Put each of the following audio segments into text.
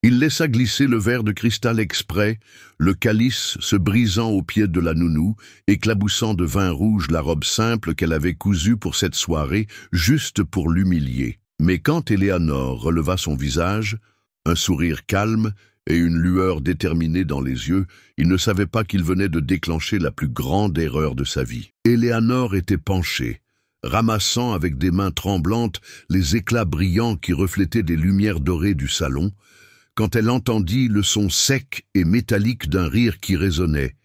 Il laissa glisser le verre de cristal exprès, le calice se brisant au pied de la nounou, éclaboussant de vin rouge la robe simple qu'elle avait cousue pour cette soirée, juste pour l'humilier. Mais quand Éléanore releva son visage, un sourire calme et une lueur déterminée dans les yeux, il ne savait pas qu'il venait de déclencher la plus grande erreur de sa vie. Éléanore était penchée, ramassant avec des mains tremblantes les éclats brillants qui reflétaient des lumières dorées du salon, quand elle entendit le son sec et métallique d'un rire qui résonnait,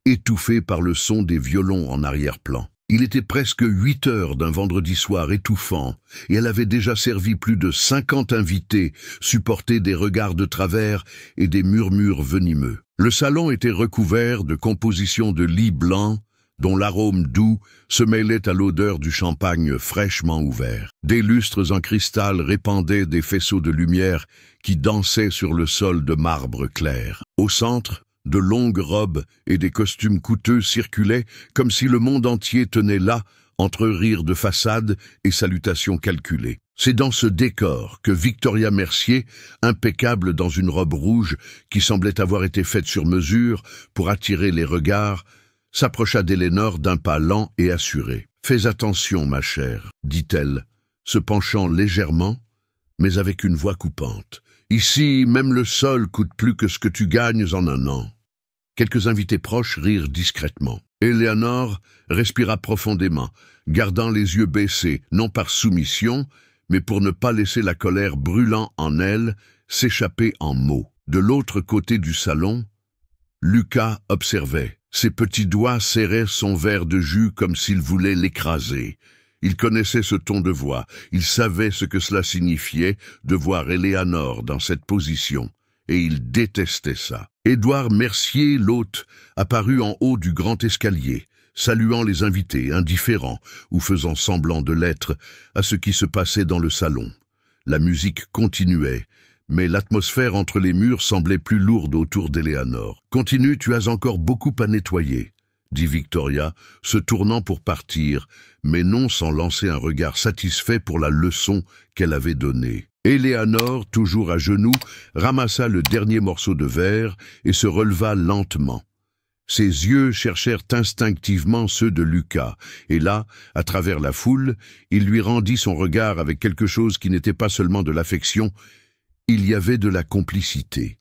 étouffé par le son des violons en arrière-plan. Il était presque 8 heures d'un vendredi soir étouffant, et elle avait déjà servi plus de 50 invités, supporté des regards de travers et des murmures venimeux. Le salon était recouvert de compositions de lit blanc, dont l'arôme doux se mêlait à l'odeur du champagne fraîchement ouvert. Des lustres en cristal répandaient des faisceaux de lumière qui dansaient sur le sol de marbre clair. Au centre, de longues robes et des costumes coûteux circulaient comme si le monde entier tenait là, entre rires de façade et salutations calculées. C'est dans ce décor que Victoria Mercier, impeccable dans une robe rouge qui semblait avoir été faite sur mesure pour attirer les regards, s'approcha d'Éléanore d'un pas lent et assuré. « Fais attention, ma chère, » dit-elle, se penchant légèrement, mais avec une voix coupante. « Ici, même le sol coûte plus que ce que tu gagnes en un an. » Quelques invités proches rirent discrètement. Éléanore respira profondément, gardant les yeux baissés, non par soumission, mais pour ne pas laisser la colère brûlant en elle s'échapper en mots. De l'autre côté du salon, Lucas observait. Ses petits doigts serraient son verre de jus comme s'il voulait l'écraser. Il connaissait ce ton de voix, il savait ce que cela signifiait de voir Éléanore dans cette position, et il détestait ça. Édouard Mercier, l'hôte, apparut en haut du grand escalier, saluant les invités, indifférents ou faisant semblant de l'être à ce qui se passait dans le salon. La musique continuait, mais l'atmosphère entre les murs semblait plus lourde autour d'Éléanore. « Continue, tu as encore beaucoup à nettoyer », dit Victoria, se tournant pour partir, mais non sans lancer un regard satisfait pour la leçon qu'elle avait donnée. Éléanore, toujours à genoux, ramassa le dernier morceau de verre et se releva lentement. Ses yeux cherchèrent instinctivement ceux de Lucas, et là, à travers la foule, il lui rendit son regard avec quelque chose qui n'était pas seulement de l'affection. Il y avait de la complicité.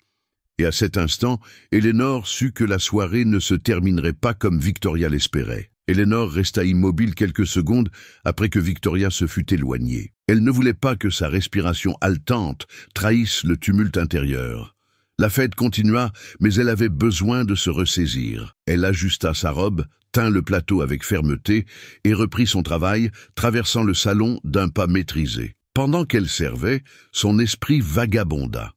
Et à cet instant, Éléanore sut que la soirée ne se terminerait pas comme Victoria l'espérait. Éléanore resta immobile quelques secondes après que Victoria se fut éloignée. Elle ne voulait pas que sa respiration haletante trahisse le tumulte intérieur. La fête continua, mais elle avait besoin de se ressaisir. Elle ajusta sa robe, tint le plateau avec fermeté et reprit son travail, traversant le salon d'un pas maîtrisé. Pendant qu'elle servait, son esprit vagabonda.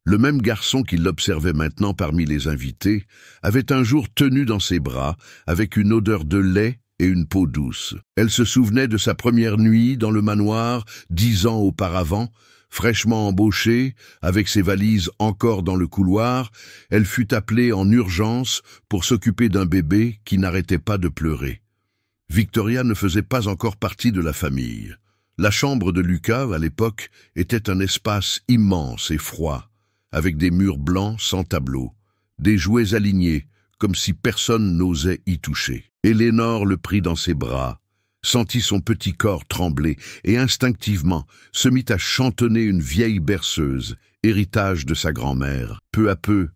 Le même garçon qui l'observait maintenant parmi les invités avait un jour tenu dans ses bras, avec une odeur de lait et une peau douce. Elle se souvenait de sa première nuit dans le manoir, 10 ans auparavant, fraîchement embauchée, avec ses valises encore dans le couloir. Elle fut appelée en urgence pour s'occuper d'un bébé qui n'arrêtait pas de pleurer. Victoria ne faisait pas encore partie de la famille. La chambre de Lucas, à l'époque, était un espace immense et froid, avec des murs blancs sans tableau, des jouets alignés, comme si personne n'osait y toucher. Éléanore le prit dans ses bras, sentit son petit corps trembler et instinctivement se mit à chantonner une vieille berceuse, héritage de sa grand-mère. Peu à peu,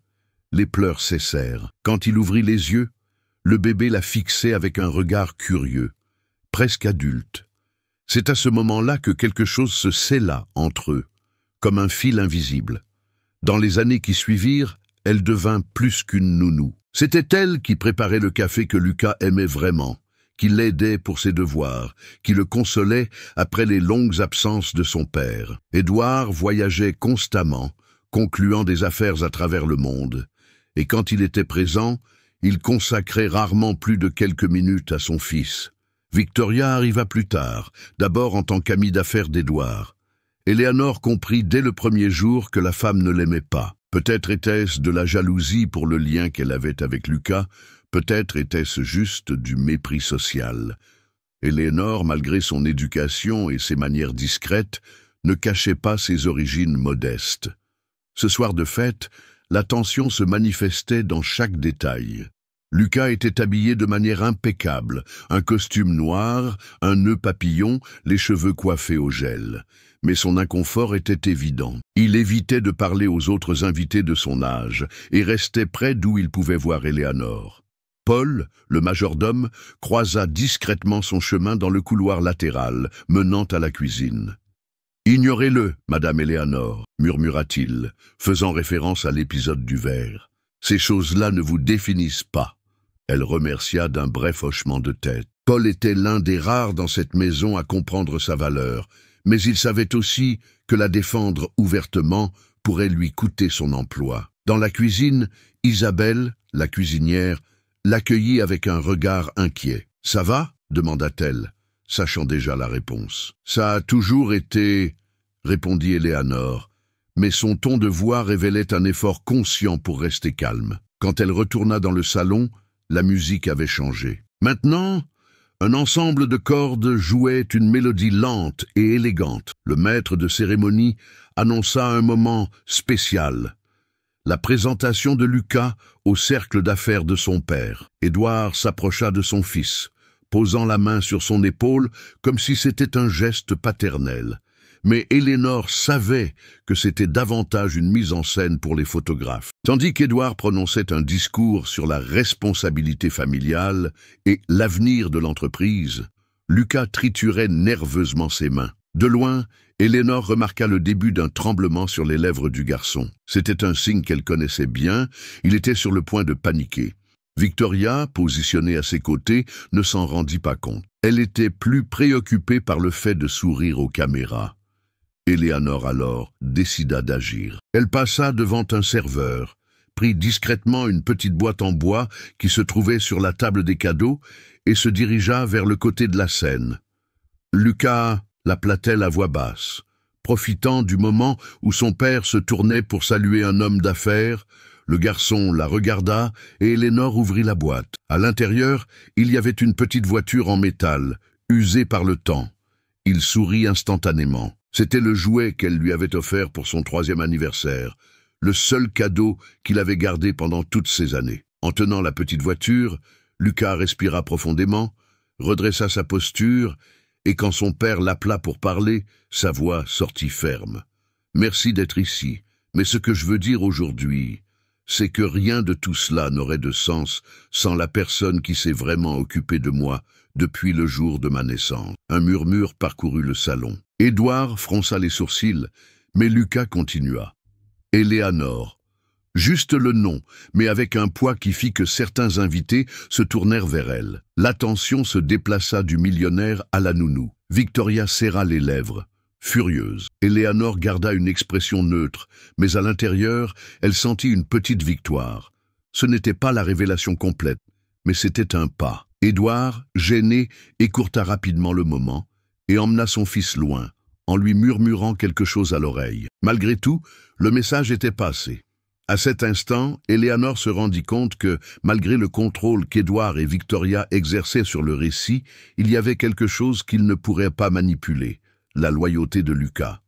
les pleurs cessèrent. Quand il ouvrit les yeux, le bébé la fixait avec un regard curieux, presque adulte. C'est à ce moment-là que quelque chose se scella entre eux, comme un fil invisible. Dans les années qui suivirent, elle devint plus qu'une nounou. C'était elle qui préparait le café que Lucas aimait vraiment, qui l'aidait pour ses devoirs, qui le consolait après les longues absences de son père. Édouard voyageait constamment, concluant des affaires à travers le monde, et quand il était présent, il consacrait rarement plus de quelques minutes à son fils. Victoria arriva plus tard, d'abord en tant qu'amie d'affaires d'Édouard. Éléanore comprit dès le premier jour que la femme ne l'aimait pas. Peut-être était-ce de la jalousie pour le lien qu'elle avait avec Lucas, peut-être était-ce juste du mépris social. Éléanore, malgré son éducation et ses manières discrètes, ne cachait pas ses origines modestes. Ce soir de fête, la tension se manifestait dans chaque détail. Lucas était habillé de manière impeccable, un costume noir, un nœud papillon, les cheveux coiffés au gel. Mais son inconfort était évident. Il évitait de parler aux autres invités de son âge et restait près d'où il pouvait voir Éléanore. Paul, le majordome, croisa discrètement son chemin dans le couloir latéral, menant à la cuisine. « Ignorez-le, Madame Éléanore, murmura-t-il, faisant référence à l'épisode du verre. Ces choses-là ne vous définissent pas. » Elle remercia d'un bref hochement de tête. Paul était l'un des rares dans cette maison à comprendre sa valeur, mais il savait aussi que la défendre ouvertement pourrait lui coûter son emploi. Dans la cuisine, Isabelle, la cuisinière, l'accueillit avec un regard inquiet. « Ça va ?» demanda-t-elle, sachant déjà la réponse. « Ça a toujours été... » répondit Éléanore, mais son ton de voix révélait un effort conscient pour rester calme. Quand elle retourna dans le salon, la musique avait changé. Maintenant, un ensemble de cordes jouait une mélodie lente et élégante. Le maître de cérémonie annonça un moment spécial. La présentation de Lucas au cercle d'affaires de son père. Édouard s'approcha de son fils, posant la main sur son épaule comme si c'était un geste paternel. Mais Éléanore savait que c'était davantage une mise en scène pour les photographes. Tandis qu'Édouard prononçait un discours sur la responsabilité familiale et l'avenir de l'entreprise, Lucas triturait nerveusement ses mains. De loin, Éléanore remarqua le début d'un tremblement sur les lèvres du garçon. C'était un signe qu'elle connaissait bien, il était sur le point de paniquer. Victoria, positionnée à ses côtés, ne s'en rendit pas compte. Elle était plus préoccupée par le fait de sourire aux caméras. Éléanore alors décida d'agir. Elle passa devant un serveur, prit discrètement une petite boîte en bois qui se trouvait sur la table des cadeaux et se dirigea vers le côté de la scène. Lucas l'appela-t-elle à voix basse. Profitant du moment où son père se tournait pour saluer un homme d'affaires, le garçon la regarda et Éléanore ouvrit la boîte. À l'intérieur, il y avait une petite voiture en métal, usée par le temps. Il sourit instantanément. C'était le jouet qu'elle lui avait offert pour son 3e anniversaire, le seul cadeau qu'il avait gardé pendant toutes ces années. En tenant la petite voiture, Lucas respira profondément, redressa sa posture, et quand son père l'appela pour parler, sa voix sortit ferme. « Merci d'être ici, mais ce que je veux dire aujourd'hui, c'est que rien de tout cela n'aurait de sens sans la personne qui s'est vraiment occupée de moi depuis le jour de ma naissance. » Un murmure parcourut le salon. Édouard fronça les sourcils, mais Lucas continua. « Éléanore. » Juste le nom, mais avec un poids qui fit que certains invités se tournèrent vers elle. L'attention se déplaça du millionnaire à la nounou. Victoria serra les lèvres, furieuse. Éléanore garda une expression neutre, mais à l'intérieur, elle sentit une petite victoire. Ce n'était pas la révélation complète, mais c'était un pas. Édouard, gêné, écourta rapidement le moment et emmena son fils loin, en lui murmurant quelque chose à l'oreille. Malgré tout, le message était passé. À cet instant, Éléanore se rendit compte que, malgré le contrôle qu'Édouard et Victoria exerçaient sur le récit, il y avait quelque chose qu'ils ne pourraient pas manipuler, la loyauté de Lucas.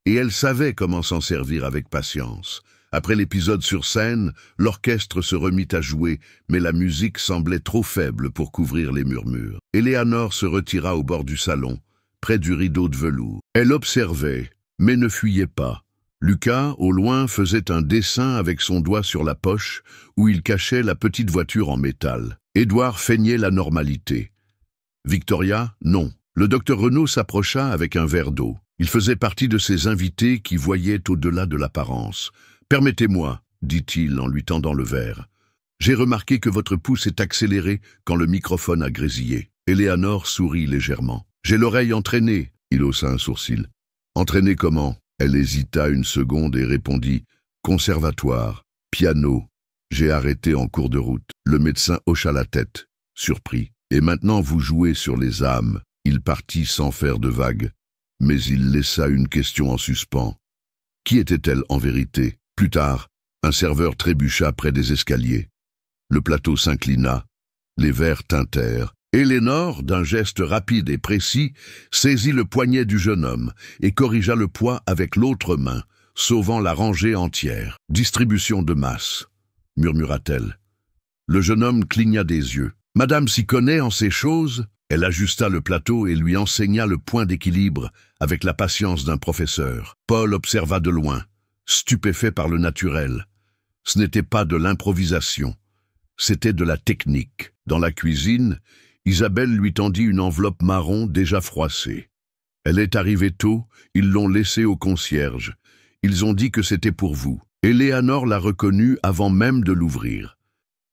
Et elle savait comment s'en servir avec patience. Après l'épisode sur scène, l'orchestre se remit à jouer, mais la musique semblait trop faible pour couvrir les murmures. Éléanore se retira au bord du salon, près du rideau de velours. Elle observait, mais ne fuyait pas. Lucas, au loin, faisait un dessin avec son doigt sur la poche, où il cachait la petite voiture en métal. Édouard feignait la normalité. Victoria, non. Le docteur Renaud s'approcha avec un verre d'eau. Il faisait partie de ces invités qui voyaient au-delà de l'apparence. « Permettez-moi, dit-il en lui tendant le verre. J'ai remarqué que votre pouls s'est accéléré quand le microphone a grésillé. » Éléanore sourit légèrement. « J'ai l'oreille entraînée. » Il haussa un sourcil. « Entraînée comment ?» Elle hésita une seconde et répondit « Conservatoire, piano. J'ai arrêté en cours de route. » Le médecin hocha la tête, surpris. « Et maintenant vous jouez sur les âmes. » Il partit sans faire de vagues, mais il laissa une question en suspens. Qui était-elle en vérité? Plus tard, un serveur trébucha près des escaliers. Le plateau s'inclina, les verres tintèrent. Éléanore, d'un geste rapide et précis, saisit le poignet du jeune homme et corrigea le poids avec l'autre main, sauvant la rangée entière. « Distribution de masse », murmura-t-elle. Le jeune homme cligna des yeux. « Madame s'y connaît en ces choses ?» Elle ajusta le plateau et lui enseigna le point d'équilibre avec la patience d'un professeur. Paul observa de loin, stupéfait par le naturel. Ce n'était pas de l'improvisation, c'était de la technique. Dans la cuisine, Isabelle lui tendit une enveloppe marron déjà froissée. Elle est arrivée tôt, ils l'ont laissée au concierge. Ils ont dit que c'était pour vous. Éléanore l'a reconnue avant même de l'ouvrir.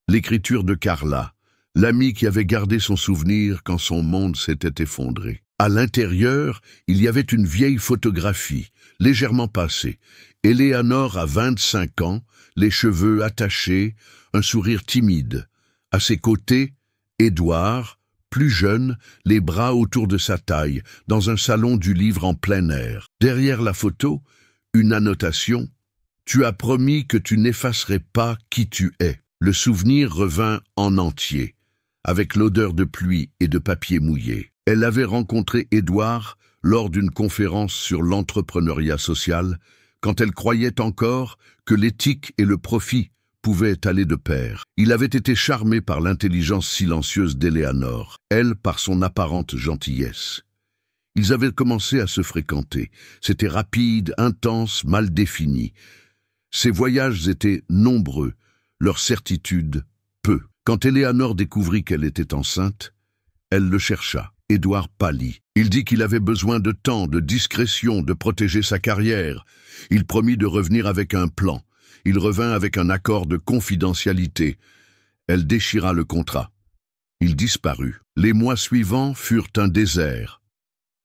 L'écriture de Carla, l'amie qui avait gardé son souvenir quand son monde s'était effondré. À l'intérieur, il y avait une vieille photographie, légèrement passée. Éléanore a 25 ans, les cheveux attachés, un sourire timide. À ses côtés, Édouard, plus jeune, les bras autour de sa taille, dans un salon du livre en plein air. Derrière la photo, une annotation. « Tu as promis que tu n'effacerais pas qui tu es ». Le souvenir revint en entier, avec l'odeur de pluie et de papier mouillé. Elle avait rencontré Édouard lors d'une conférence sur l'entrepreneuriat social, quand elle croyait encore que l'éthique et le profit pouvaient aller de pair. Il avait été charmé par l'intelligence silencieuse d'Éléanore, elle par son apparente gentillesse. Ils avaient commencé à se fréquenter. C'était rapide, intense, mal défini. Ses voyages étaient nombreux, leur certitude, peu. Quand Éléanore découvrit qu'elle était enceinte, elle le chercha. Édouard pâlit. Il dit qu'il avait besoin de temps, de discrétion, de protéger sa carrière. Il promit de revenir avec un plan. Il revint avec un accord de confidentialité. Elle déchira le contrat. Il disparut. Les mois suivants furent un désert.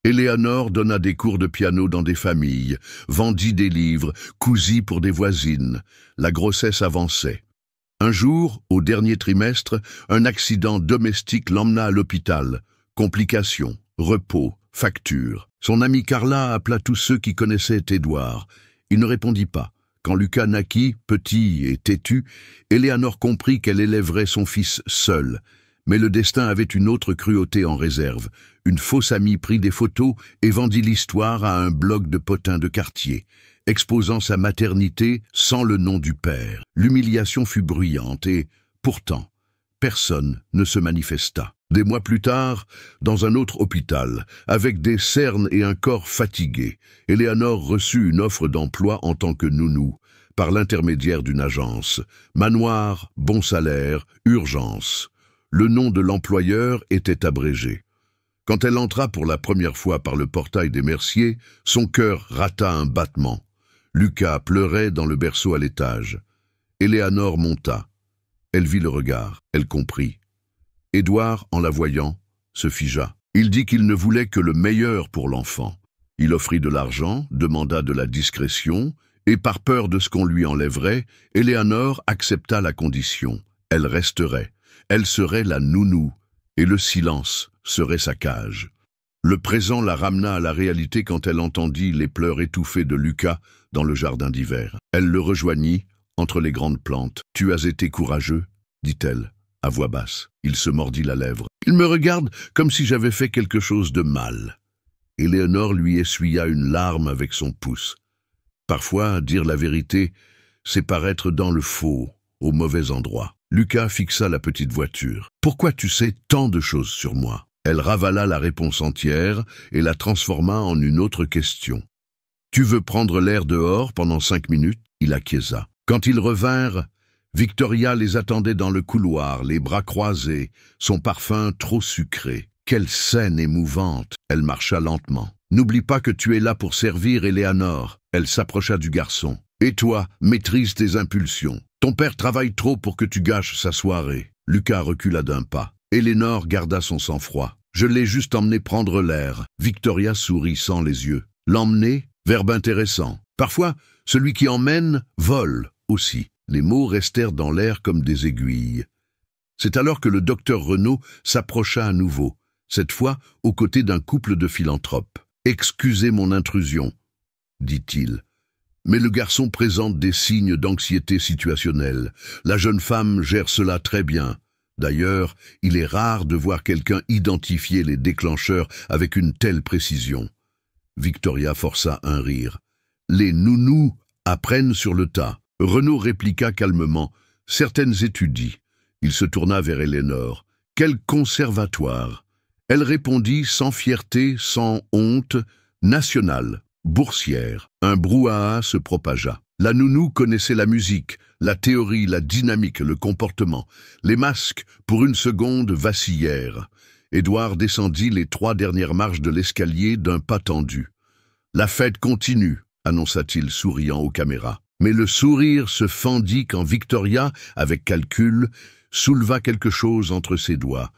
Éléanore donna des cours de piano dans des familles, vendit des livres, cousit pour des voisines. La grossesse avançait. Un jour, au dernier trimestre, un accident domestique l'emmena à l'hôpital. Complications, repos, factures. Son amie Carla appela tous ceux qui connaissaient Édouard. Il ne répondit pas. Quand Lucas naquit, petit et têtu, Éléanore comprit qu'elle élèverait son fils seule. Mais le destin avait une autre cruauté en réserve. Une fausse amie prit des photos et vendit l'histoire à un blog de potins de quartier, exposant sa maternité sans le nom du père. L'humiliation fut bruyante et, pourtant, personne ne se manifesta. Des mois plus tard, dans un autre hôpital, avec des cernes et un corps fatigué, Éléanore reçut une offre d'emploi en tant que nounou, par l'intermédiaire d'une agence. Manoir, bon salaire, urgence. Le nom de l'employeur était abrégé. Quand elle entra pour la première fois par le portail des Merciers, son cœur rata un battement. Lucas pleurait dans le berceau à l'étage. Éléanore monta. Elle vit le regard, elle comprit. Édouard, en la voyant, se figea. Il dit qu'il ne voulait que le meilleur pour l'enfant. Il offrit de l'argent, demanda de la discrétion, et par peur de ce qu'on lui enlèverait, Éléanore accepta la condition. Elle resterait. Elle serait la nounou, et le silence serait sa cage. Le présent la ramena à la réalité quand elle entendit les pleurs étouffés de Lucas dans le jardin d'hiver. Elle le rejoignit, entre les grandes plantes. « Tu as été courageux » dit-elle, à voix basse. Il se mordit la lèvre. « Il me regarde comme si j'avais fait quelque chose de mal. » Éléanore lui essuya une larme avec son pouce. Parfois, dire la vérité, c'est paraître dans le faux, au mauvais endroit. Lucas fixa la petite voiture. « Pourquoi tu sais tant de choses sur moi ?» Elle ravala la réponse entière et la transforma en une autre question. « Tu veux prendre l'air dehors pendant 5 minutes ?» Il acquiesça. Quand ils revinrent, Victoria les attendait dans le couloir, les bras croisés, son parfum trop sucré. Quelle scène émouvante! Elle marcha lentement. « N'oublie pas que tu es là pour servir Éléanore. » Elle s'approcha du garçon. « Et toi, maîtrise tes impulsions. Ton père travaille trop pour que tu gâches sa soirée. » Lucas recula d'un pas. Éléanore garda son sang-froid. « Je l'ai juste emmené prendre l'air. » Victoria sourit sans les yeux. « L'emmener » Verbe intéressant. Parfois, celui qui emmène vole aussi. Les mots restèrent dans l'air comme des aiguilles. C'est alors que le docteur Renaud s'approcha à nouveau, cette fois aux côtés d'un couple de philanthropes. « Excusez mon intrusion », dit-il. Mais le garçon présente des signes d'anxiété situationnelle. La jeune femme gère cela très bien. D'ailleurs, il est rare de voir quelqu'un identifier les déclencheurs avec une telle précision. Victoria força un rire. « Les nounous Apprennent sur le tas. Renaud répliqua calmement. Certaines étudient. Il se tourna vers Éléonore. Quel conservatoire! Elle répondit sans fierté, sans honte, nationale, boursière. Un brouhaha se propagea. La nounou connaissait la musique, la théorie, la dynamique, le comportement. Les masques, pour une seconde, vacillèrent. Édouard descendit les 3 dernières marches de l'escalier d'un pas tendu. « La fête continue », annonça-t-il souriant aux caméras. Mais le sourire se fendit quand Victoria, avec calcul, souleva quelque chose entre ses doigts.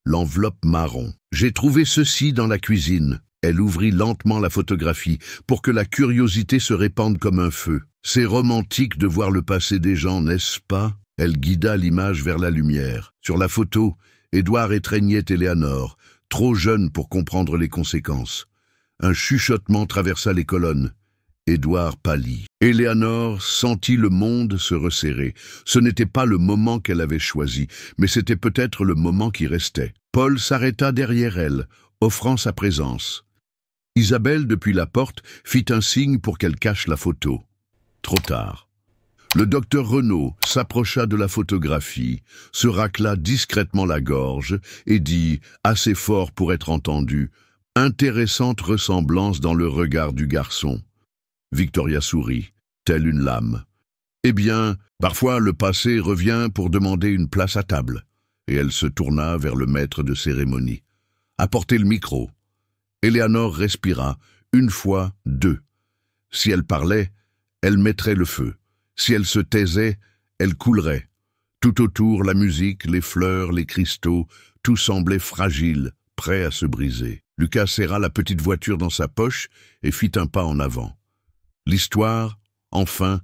L'enveloppe marron. « J'ai trouvé ceci dans la cuisine. » Elle ouvrit lentement la photographie pour que la curiosité se répande comme un feu. « C'est romantique de voir le passé des gens, n'est-ce pas ?» Elle guida l'image vers la lumière. Sur la photo, Édouard étreignait Éléonore, trop jeune pour comprendre les conséquences. Un chuchotement traversa les colonnes. Édouard pâlit. Éléonore sentit le monde se resserrer. Ce n'était pas le moment qu'elle avait choisi, mais c'était peut-être le moment qui restait. Paul s'arrêta derrière elle, offrant sa présence. Isabelle, depuis la porte, fit un signe pour qu'elle cache la photo. Trop tard. Le docteur Renaud s'approcha de la photographie, se racla discrètement la gorge et dit, assez fort pour être entendu, « Intéressante ressemblance dans le regard du garçon. » Victoria sourit, telle une lame. « Eh bien, parfois le passé revient pour demander une place à table. » Et elle se tourna vers le maître de cérémonie. « Apportez le micro. » Éléonore respira, 1 fois, 2. Si elle parlait, elle mettrait le feu. Si elle se taisait, elle coulerait. Tout autour, la musique, les fleurs, les cristaux, tout semblait fragile, prêt à se briser. Lucas serra la petite voiture dans sa poche et fit un pas en avant. L'histoire, enfin,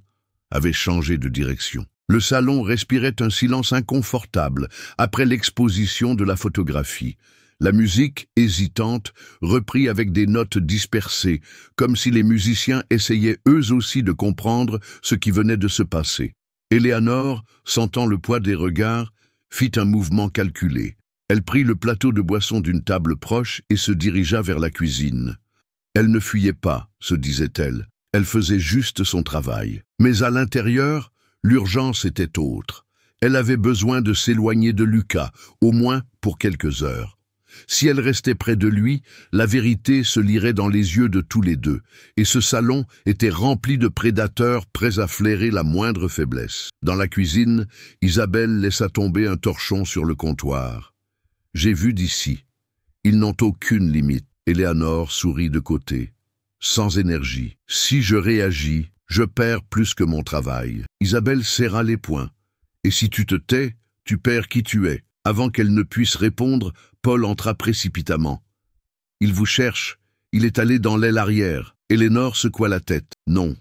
avait changé de direction. Le salon respirait un silence inconfortable après l'exposition de la photographie. La musique, hésitante, reprit avec des notes dispersées, comme si les musiciens essayaient eux aussi de comprendre ce qui venait de se passer. Éléonore, sentant le poids des regards, fit un mouvement calculé. Elle prit le plateau de boisson d'une table proche et se dirigea vers la cuisine. Elle ne fuyait pas, se disait-elle. Elle faisait juste son travail. Mais à l'intérieur, l'urgence était autre. Elle avait besoin de s'éloigner de Lucas, au moins pour quelques heures. Si elle restait près de lui, la vérité se lirait dans les yeux de tous les deux, et ce salon était rempli de prédateurs prêts à flairer la moindre faiblesse. Dans la cuisine, Isabelle laissa tomber un torchon sur le comptoir. « J'ai vu d'ici. Ils n'ont aucune limite. » Éléonore sourit de côté. Sans énergie. « Si je réagis, je perds plus que mon travail. » Isabelle serra les poings. « Et si tu te tais, tu perds qui tu es. » Avant qu'elle ne puisse répondre, Paul entra précipitamment. « Il vous cherche. Il est allé dans l'aile arrière. » Éléonore secoua la tête. « Non.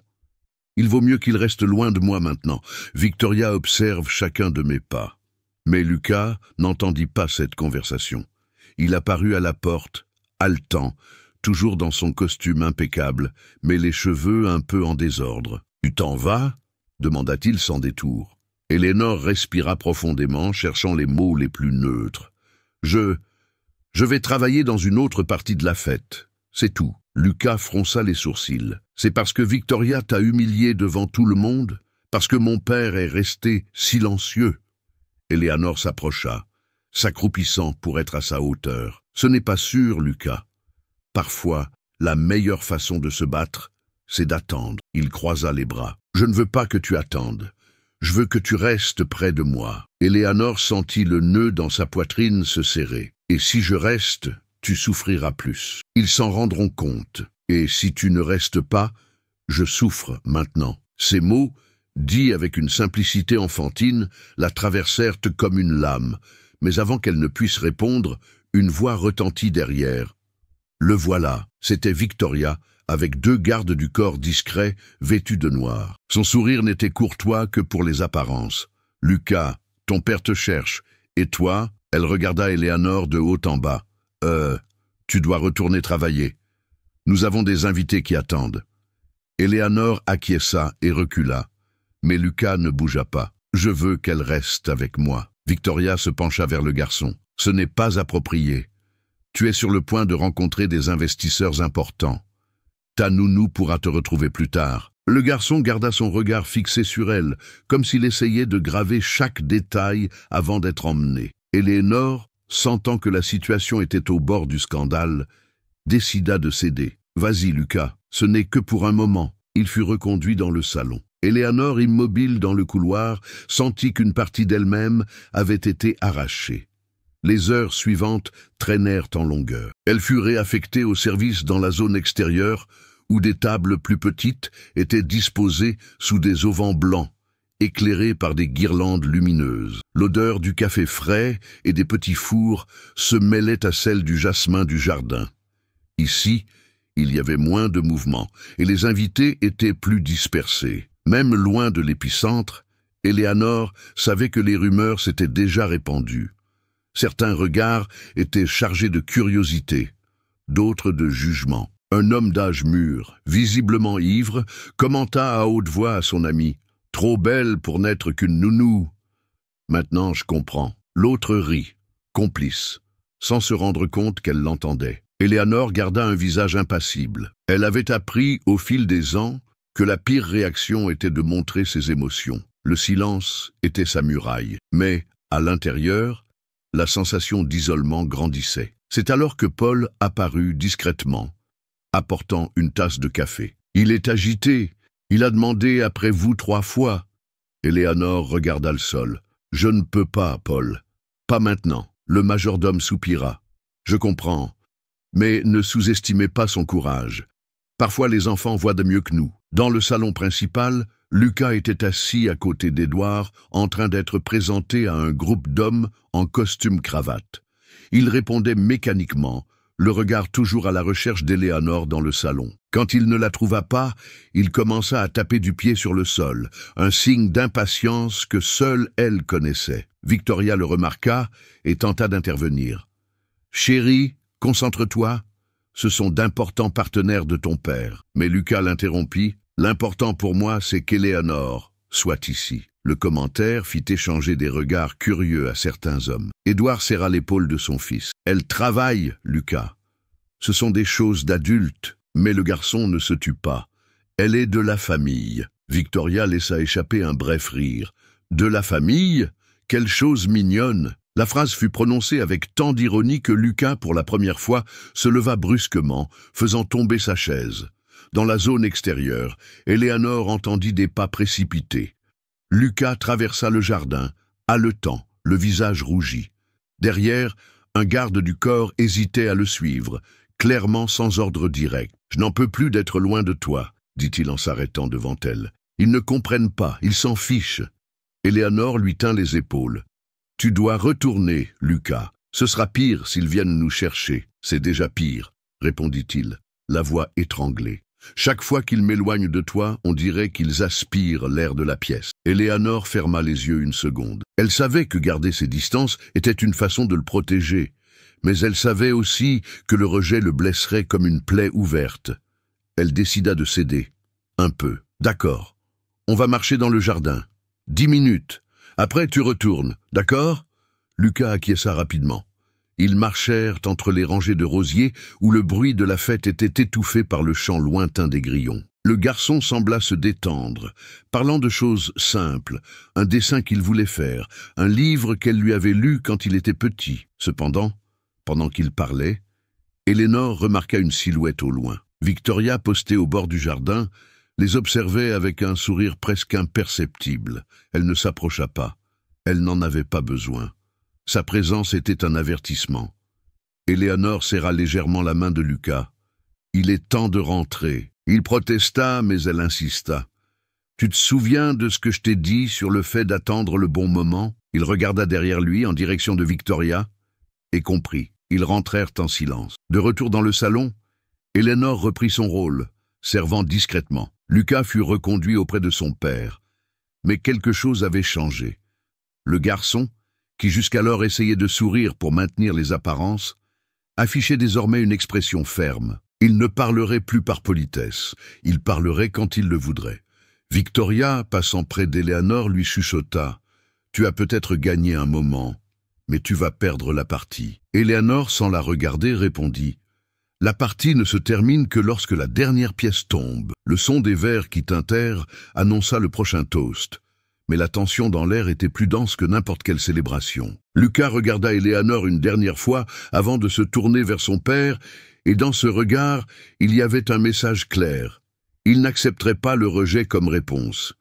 Il vaut mieux qu'il reste loin de moi maintenant. Victoria observe chacun de mes pas. » Mais Lucas n'entendit pas cette conversation. Il apparut à la porte, haletant, toujours dans son costume impeccable, mais les cheveux un peu en désordre. « Tu t'en vas ?» demanda-t-il sans détour. Éléonore respira profondément, cherchant les mots les plus neutres. « Je vais travailler dans une autre partie de la fête. C'est tout. » Lucas fronça les sourcils. « C'est parce que Victoria t'a humilié devant tout le monde? Parce que mon père est resté silencieux ?» Éléonore s'approcha, s'accroupissant pour être à sa hauteur. « Ce n'est pas sûr, Lucas. Parfois, la meilleure façon de se battre, c'est d'attendre. » Il croisa les bras. « Je ne veux pas que tu attendes. Je veux que tu restes près de moi. » Éléonore sentit le nœud dans sa poitrine se serrer. « Et si je reste, tu souffriras plus. Ils s'en rendront compte. Et si tu ne restes pas, je souffre maintenant. » Ces mots, dits avec une simplicité enfantine, la traversèrent comme une lame. Mais avant qu'elle ne puisse répondre, une voix retentit derrière. « Le voilà. » C'était Victoria, avec 2 gardes du corps discrets, vêtus de noir. Son sourire n'était courtois que pour les apparences. « Lucas, ton père te cherche. Et toi ?» Elle regarda Éléonore de haut en bas. « Tu dois retourner travailler. Nous avons des invités qui attendent. » Éléonore acquiesça et recula. Mais Lucas ne bougea pas. « Je veux qu'elle reste avec moi. » Victoria se pencha vers le garçon. « Ce n'est pas approprié. Tu es sur le point de rencontrer des investisseurs importants. Ta nounou pourra te retrouver plus tard. » Le garçon garda son regard fixé sur elle, comme s'il essayait de graver chaque détail avant d'être emmené. Éléonore, sentant que la situation était au bord du scandale, décida de céder. « Vas-y, Lucas, ce n'est que pour un moment. » Il fut reconduit dans le salon. Éléonore, immobile dans le couloir, sentit qu'une partie d'elle-même avait été arrachée. Les heures suivantes traînèrent en longueur. Elle fut réaffectée au service dans la zone extérieure, où des tables plus petites étaient disposées sous des auvents blancs, éclairés par des guirlandes lumineuses. L'odeur du café frais et des petits fours se mêlait à celle du jasmin du jardin. Ici, il y avait moins de mouvement, et les invités étaient plus dispersés. Même loin de l'épicentre, Éléonore savait que les rumeurs s'étaient déjà répandues. Certains regards étaient chargés de curiosité, d'autres de jugement. Un homme d'âge mûr, visiblement ivre, commenta à haute voix à son ami « Trop belle pour n'être qu'une nounou !» Maintenant, je comprends. L'autre rit, complice, sans se rendre compte qu'elle l'entendait. Éléonore garda un visage impassible. Elle avait appris, au fil des ans, que la pire réaction était de montrer ses émotions. Le silence était sa muraille. Mais, à l'intérieur, la sensation d'isolement grandissait. C'est alors que Paul apparut discrètement, apportant une tasse de café. « Il est agité. Il a demandé après vous 3 fois. » Éléonore regarda le sol. « Je ne peux pas, Paul. Pas maintenant. » Le majordome soupira. « Je comprends. Mais ne sous-estimez pas son courage. Parfois les enfants voient de mieux que nous. » Dans le salon principal, Lucas était assis à côté d'Édouard, en train d'être présenté à un groupe d'hommes en costume-cravate. Il répondait mécaniquement, le regard toujours à la recherche d'Éléonore dans le salon. Quand il ne la trouva pas, il commença à taper du pied sur le sol, un signe d'impatience que seule elle connaissait. Victoria le remarqua et tenta d'intervenir. « Chérie, concentre-toi. Ce sont d'importants partenaires de ton père. » Mais Lucas l'interrompit. « L'important pour moi, c'est qu'Éléonore soit ici. » Le commentaire fit échanger des regards curieux à certains hommes. Édouard serra l'épaule de son fils. « Elle travaille, Lucas. Ce sont des choses d'adultes, mais le garçon ne se tue pas. Elle est de la famille. » Victoria laissa échapper un bref rire. « De la famille? Quelle chose mignonne !» La phrase fut prononcée avec tant d'ironie que Lucas, pour la première fois, se leva brusquement, faisant tomber sa chaise. Dans la zone extérieure, Éléonore entendit des pas précipités. Lucas traversa le jardin, haletant, le visage rougi. Derrière, un garde du corps hésitait à le suivre, clairement sans ordre direct. « Je n'en peux plus d'être loin de toi, » dit-il en s'arrêtant devant elle. « Ils ne comprennent pas, ils s'en fichent. » Éléonore lui tint les épaules. « Tu dois retourner, Lucas. Ce sera pire s'ils viennent nous chercher. C'est déjà pire, » répondit-il, la voix étranglée. « Chaque fois qu'ils m'éloignent de toi, on dirait qu'ils aspirent l'air de la pièce. » Éléonore ferma les yeux une seconde. Elle savait que garder ses distances était une façon de le protéger, mais elle savait aussi que le rejet le blesserait comme une plaie ouverte. Elle décida de céder. Un peu. « D'accord. On va marcher dans le jardin. 10 minutes. Après, tu retournes. D'accord ?» Lucas acquiesça rapidement. Ils marchèrent entre les rangées de rosiers où le bruit de la fête était étouffé par le chant lointain des grillons. Le garçon sembla se détendre, parlant de choses simples, un dessin qu'il voulait faire, un livre qu'elle lui avait lu quand il était petit. Cependant, pendant qu'il parlait, Éléonore remarqua une silhouette au loin. Victoria, postée au bord du jardin, les observait avec un sourire presque imperceptible. Elle ne s'approcha pas. Elle n'en avait pas besoin. Sa présence était un avertissement. Éléonore serra légèrement la main de Lucas. « Il est temps de rentrer. » Il protesta, mais elle insista. « Tu te souviens de ce que je t'ai dit sur le fait d'attendre le bon moment ?» Il regarda derrière lui en direction de Victoria et comprit. Ils rentrèrent en silence. De retour dans le salon, Éléonore reprit son rôle, servant discrètement. Lucas fut reconduit auprès de son père. Mais quelque chose avait changé. Le garçon, qui jusqu'alors essayait de sourire pour maintenir les apparences, affichait désormais une expression ferme. Il ne parlerait plus par politesse, il parlerait quand il le voudrait. Victoria, passant près d'Éléonore, lui chuchota « Tu as peut-être gagné un moment, mais tu vas perdre la partie. » Éléonore, sans la regarder, répondit La partie ne se termine que lorsque la dernière pièce tombe. Le son des verres qui tintèrent annonça le prochain toast. Mais la tension dans l'air était plus dense que n'importe quelle célébration. Lucas regarda Éléanore une dernière fois avant de se tourner vers son père, et dans ce regard, il y avait un message clair. Il n'accepterait pas le rejet comme réponse.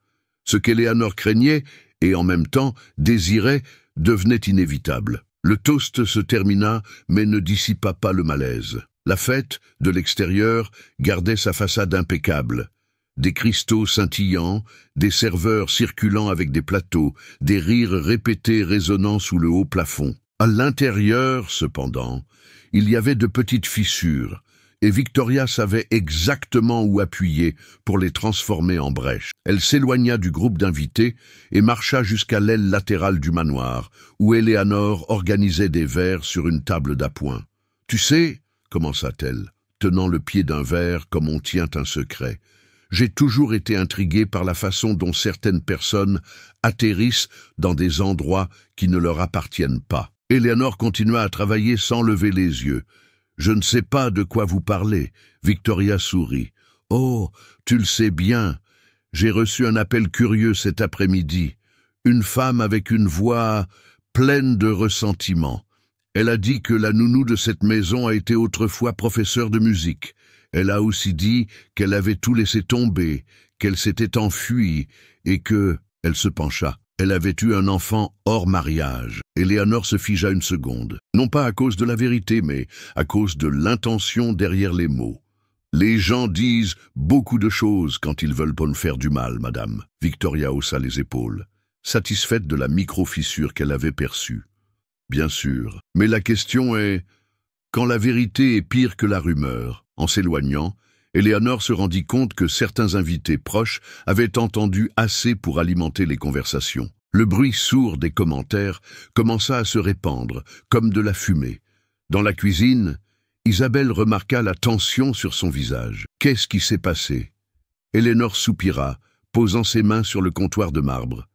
Ce qu'Éléanore craignait, et en même temps désirait, devenait inévitable. Le toast se termina, mais ne dissipa pas le malaise. La fête, de l'extérieur, gardait sa façade impeccable. Des cristaux scintillants, des serveurs circulant avec des plateaux, des rires répétés résonnant sous le haut plafond. À l'intérieur, cependant, il y avait de petites fissures, et Victoria savait exactement où appuyer pour les transformer en brèches. Elle s'éloigna du groupe d'invités et marcha jusqu'à l'aile latérale du manoir, où Éléanore organisait des verres sur une table d'appoint. « Tu sais, » commença-t-elle, tenant le pied d'un verre comme on tient un secret, « j'ai toujours été intriguée par la façon dont certaines personnes atterrissent dans des endroits qui ne leur appartiennent pas. » Éléanore continua à travailler sans lever les yeux. « Je ne sais pas de quoi vous parlez. » Victoria sourit. « Oh, tu le sais bien. J'ai reçu un appel curieux cet après-midi. Une femme avec une voix pleine de ressentiment. Elle a dit que la nounou de cette maison a été autrefois professeure de musique. Elle a aussi dit qu'elle avait tout laissé tomber, qu'elle s'était enfuie et que... » Elle se pencha. Elle avait eu un enfant hors mariage. Éléanore se figea une seconde. Non pas à cause de la vérité, mais à cause de l'intention derrière les mots. « Les gens disent beaucoup de choses quand ils veulent pas nous faire du mal, madame. » Victoria haussa les épaules, satisfaite de la micro-fissure qu'elle avait perçue. « Bien sûr. Mais la question est, quand la vérité est pire que la rumeur ?» En s'éloignant, Éléanore se rendit compte que certains invités proches avaient entendu assez pour alimenter les conversations. Le bruit sourd des commentaires commença à se répandre, comme de la fumée. Dans la cuisine, Isabelle remarqua la tension sur son visage. « Qu'est-ce qui s'est passé ?» Éléanore soupira, posant ses mains sur le comptoir de marbre.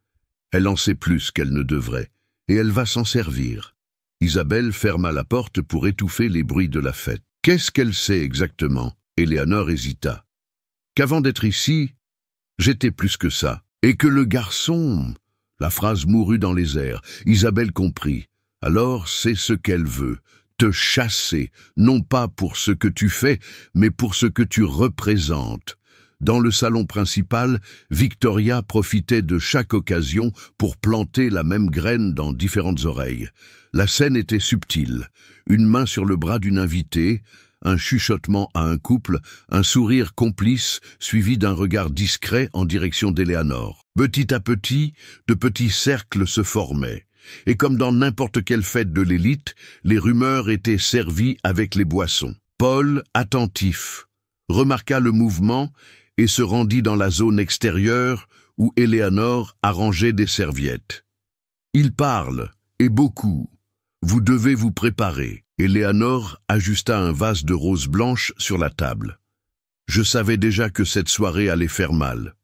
Elle en sait plus qu'elle ne devrait, et elle va s'en servir. Isabelle ferma la porte pour étouffer les bruits de la fête. Qu'est-ce qu'elle sait exactement? Éléanore hésita. Qu'avant d'être ici, j'étais plus que ça. Et que le garçon... La phrase mourut dans les airs. Isabelle comprit. Alors c'est ce qu'elle veut. Te chasser, non pas pour ce que tu fais, mais pour ce que tu représentes. Dans le salon principal, Victoria profitait de chaque occasion pour planter la même graine dans différentes oreilles. La scène était subtile. Une main sur le bras d'une invitée, un chuchotement à un couple, un sourire complice suivi d'un regard discret en direction d'Éléanore. Petit à petit, de petits cercles se formaient. Et comme dans n'importe quelle fête de l'élite, les rumeurs étaient servies avec les boissons. Paul, attentif, remarqua le mouvement et se rendit dans la zone extérieure où Éléanore arrangeait des serviettes. « Il parle, et beaucoup. Vous devez vous préparer. » Éléanore ajusta un vase de roses blanches sur la table. « Je savais déjà que cette soirée allait faire mal.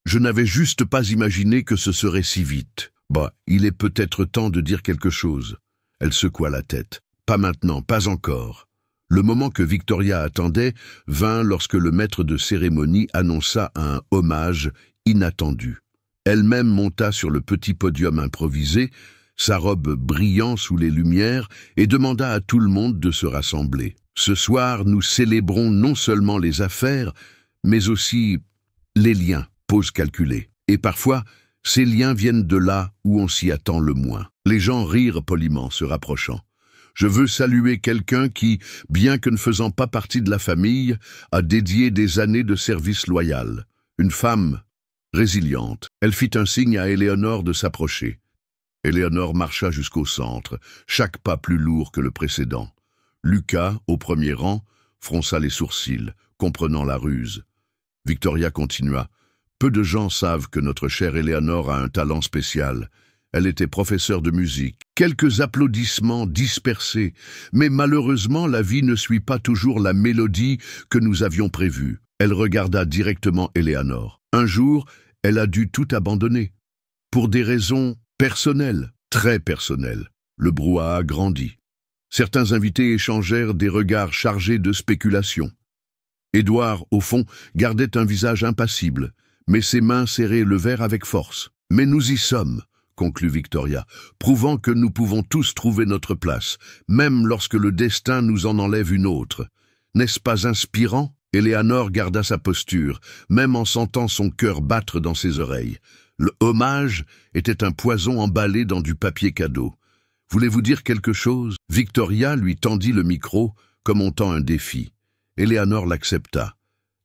Je n'avais juste pas imaginé que ce serait si vite. Bah, il est peut-être temps de dire quelque chose. » Elle secoua la tête. « Pas maintenant, pas encore. » Le moment que Victoria attendait vint lorsque le maître de cérémonie annonça un hommage inattendu. Elle-même monta sur le petit podium improvisé, sa robe brillant sous les lumières, et demanda à tout le monde de se rassembler. « Ce soir, nous célébrons non seulement les affaires, mais aussi les liens, pause calculée. Et parfois, ces liens viennent de là où on s'y attend le moins. » Les gens rirent poliment, se rapprochant. « Je veux saluer quelqu'un qui, bien que ne faisant pas partie de la famille, a dédié des années de service loyal. Une femme résiliente. » Elle fit un signe à Éléanore de s'approcher. Éléanore marcha jusqu'au centre, chaque pas plus lourd que le précédent. Lucas, au premier rang, fronça les sourcils, comprenant la ruse. Victoria continua. « Peu de gens savent que notre chère Éléanore a un talent spécial. Elle était professeure de musique. » Quelques applaudissements dispersés, mais malheureusement la vie ne suit pas toujours la mélodie que nous avions prévue. Elle regarda directement Éléanore. Un jour, elle a dû tout abandonner. Pour des raisons personnelles, très personnelles. Le brouhaha grandit. Certains invités échangèrent des regards chargés de spéculation. Édouard, au fond, gardait un visage impassible, mais ses mains serraient le verre avec force. « Mais nous y sommes », conclut Victoria, prouvant que nous pouvons tous trouver notre place, même lorsque le destin nous en enlève une autre. N'est-ce pas inspirant ? Éléanore garda sa posture, même en sentant son cœur battre dans ses oreilles. Le hommage était un poison emballé dans du papier cadeau. « Voulez-vous dire quelque chose ?» Victoria lui tendit le micro, comme on tend un défi. Éléanore l'accepta.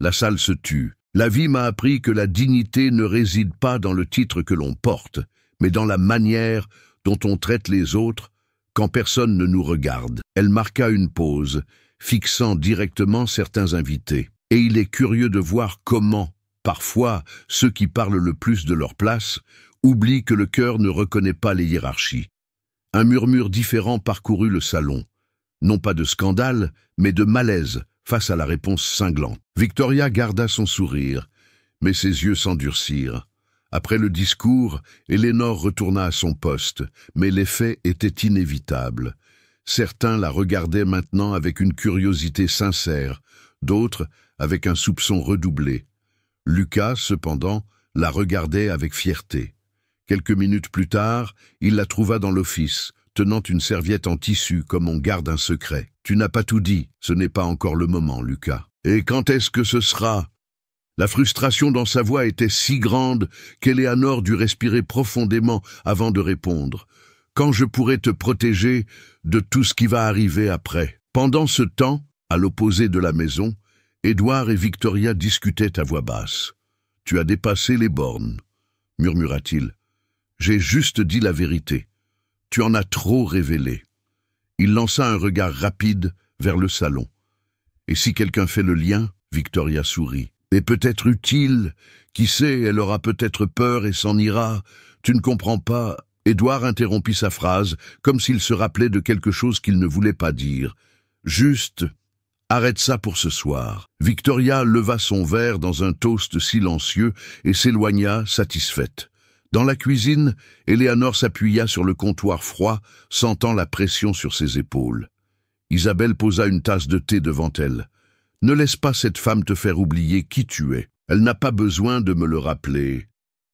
La salle se tut. La vie m'a appris que la dignité ne réside pas dans le titre que l'on porte, mais dans la manière dont on traite les autres quand personne ne nous regarde. Elle marqua une pause, fixant directement certains invités. Et il est curieux de voir comment, parfois, ceux qui parlent le plus de leur place oublient que le cœur ne reconnaît pas les hiérarchies. Un murmure différent parcourut le salon. Non pas de scandale, mais de malaise face à la réponse cinglante. Victoria garda son sourire, mais ses yeux s'endurcirent. Après le discours, Éléanore retourna à son poste, mais l'effet était inévitable. Certains la regardaient maintenant avec une curiosité sincère, d'autres avec un soupçon redoublé. Lucas, cependant, la regardait avec fierté. Quelques minutes plus tard, il la trouva dans l'office, tenant une serviette en tissu comme on garde un secret. « Tu n'as pas tout dit, ce n'est pas encore le moment, Lucas. Et quand est-ce que ce sera ?» La frustration dans sa voix était si grande qu'Éléanore dut respirer profondément avant de répondre. « Quand je pourrai te protéger de tout ce qui va arriver après ?» Pendant ce temps, à l'opposé de la maison, Édouard et Victoria discutaient à voix basse. « Tu as dépassé les bornes, » murmura-t-il. « J'ai juste dit la vérité. Tu en as trop révélé. » Il lança un regard rapide vers le salon. « Et si quelqu'un fait le lien ?» Victoria sourit. « Et peut-être utile. Qui sait, elle aura peut-être peur et s'en ira. Tu ne comprends pas. » Édouard interrompit sa phrase, comme s'il se rappelait de quelque chose qu'il ne voulait pas dire. « Juste, arrête ça pour ce soir. » Victoria leva son verre dans un toast silencieux et s'éloigna, satisfaite. Dans la cuisine, Éléanore s'appuya sur le comptoir froid, sentant la pression sur ses épaules. Isabelle posa une tasse de thé devant elle. « Ne laisse pas cette femme te faire oublier qui tu es. Elle n'a pas besoin de me le rappeler. »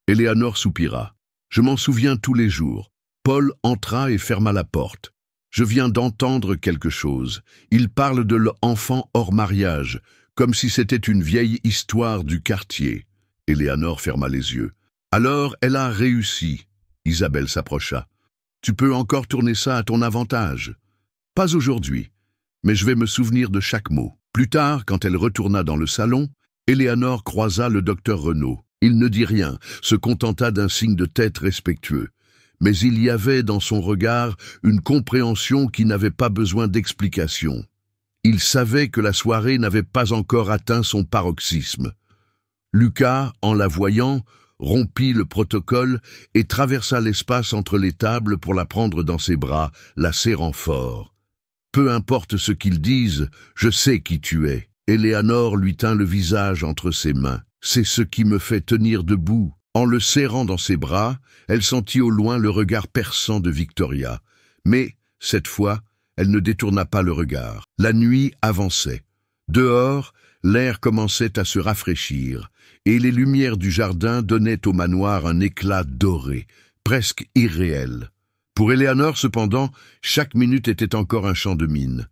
Éléanore soupira. « Je m'en souviens tous les jours. » Paul entra et ferma la porte. « Je viens d'entendre quelque chose. Il parle de l'enfant hors mariage, comme si c'était une vieille histoire du quartier. » Éléanore ferma les yeux. « Alors, elle a réussi. » Isabelle s'approcha. « Tu peux encore tourner ça à ton avantage. »« Pas aujourd'hui, mais je vais me souvenir de chaque mot. » Plus tard, quand elle retourna dans le salon, Éléanore croisa le docteur Renaud. Il ne dit rien, se contenta d'un signe de tête respectueux. Mais il y avait dans son regard une compréhension qui n'avait pas besoin d'explication. Il savait que la soirée n'avait pas encore atteint son paroxysme. Lucas, en la voyant, rompit le protocole et traversa l'espace entre les tables pour la prendre dans ses bras, la serrant fort. « Peu importe ce qu'ils disent, je sais qui tu es. » Éléanore lui tint le visage entre ses mains. « C'est ce qui me fait tenir debout. » En le serrant dans ses bras, elle sentit au loin le regard perçant de Victoria. Mais, cette fois, elle ne détourna pas le regard. La nuit avançait. Dehors, l'air commençait à se rafraîchir, et les lumières du jardin donnaient au manoir un éclat doré, presque irréel. Pour Éléanore, cependant, chaque minute était encore un champ de mine.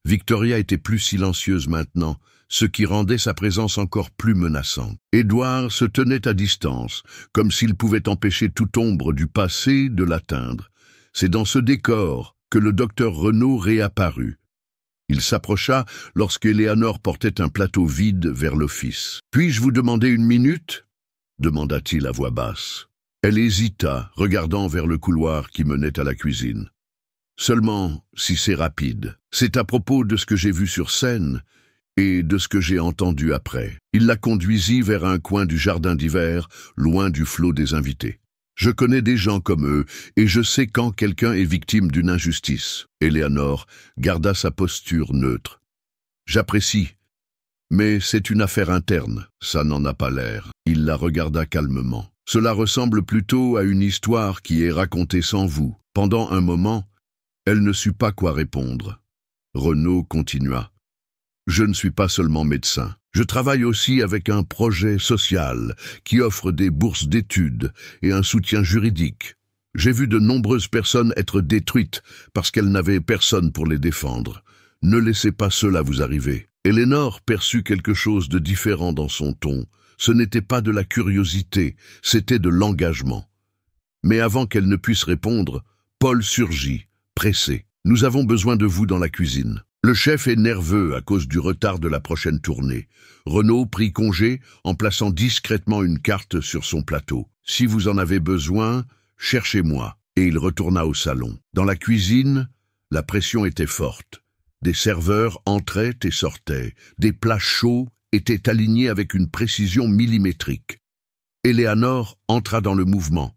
Victoria était plus silencieuse maintenant, ce qui rendait sa présence encore plus menaçante. Édouard se tenait à distance, comme s'il pouvait empêcher toute ombre du passé de l'atteindre. C'est dans ce décor que le docteur Renaud réapparut. Il s'approcha lorsqu'Éléanore portait un plateau vide vers l'office. « Puis-je vous demander une minute ?» demanda-t-il à voix basse. Elle hésita, regardant vers le couloir qui menait à la cuisine. « Seulement, si c'est rapide. C'est à propos de ce que j'ai vu sur scène et de ce que j'ai entendu après. » Il la conduisit vers un coin du jardin d'hiver, loin du flot des invités. « Je connais des gens comme eux, et je sais quand quelqu'un est victime d'une injustice. » Éléanore garda sa posture neutre. « J'apprécie, mais c'est une affaire interne, ça n'en a pas l'air. » Il la regarda calmement. « Cela ressemble plutôt à une histoire qui est racontée sans vous. » Pendant un moment, Elle ne sut pas quoi répondre. Renaud continua. « Je ne suis pas seulement médecin. Je travaille aussi avec un projet social qui offre des bourses d'études et un soutien juridique. J'ai vu de nombreuses personnes être détruites parce qu'elles n'avaient personne pour les défendre. Ne laissez pas cela vous arriver. » Elénore perçut quelque chose de différent dans son ton. Ce n'était pas de la curiosité, c'était de l'engagement. Mais avant qu'elle ne puisse répondre, Paul surgit, pressé. « Nous avons besoin de vous dans la cuisine. » Le chef est nerveux à cause du retard de la prochaine tournée. Renaud prit congé en plaçant discrètement une carte sur son plateau. « Si vous en avez besoin, cherchez-moi. » Et il retourna au salon. Dans la cuisine, la pression était forte. Des serveurs entraient et sortaient. Des plats chauds étaient alignés avec une précision millimétrique. Éléanore entra dans le mouvement,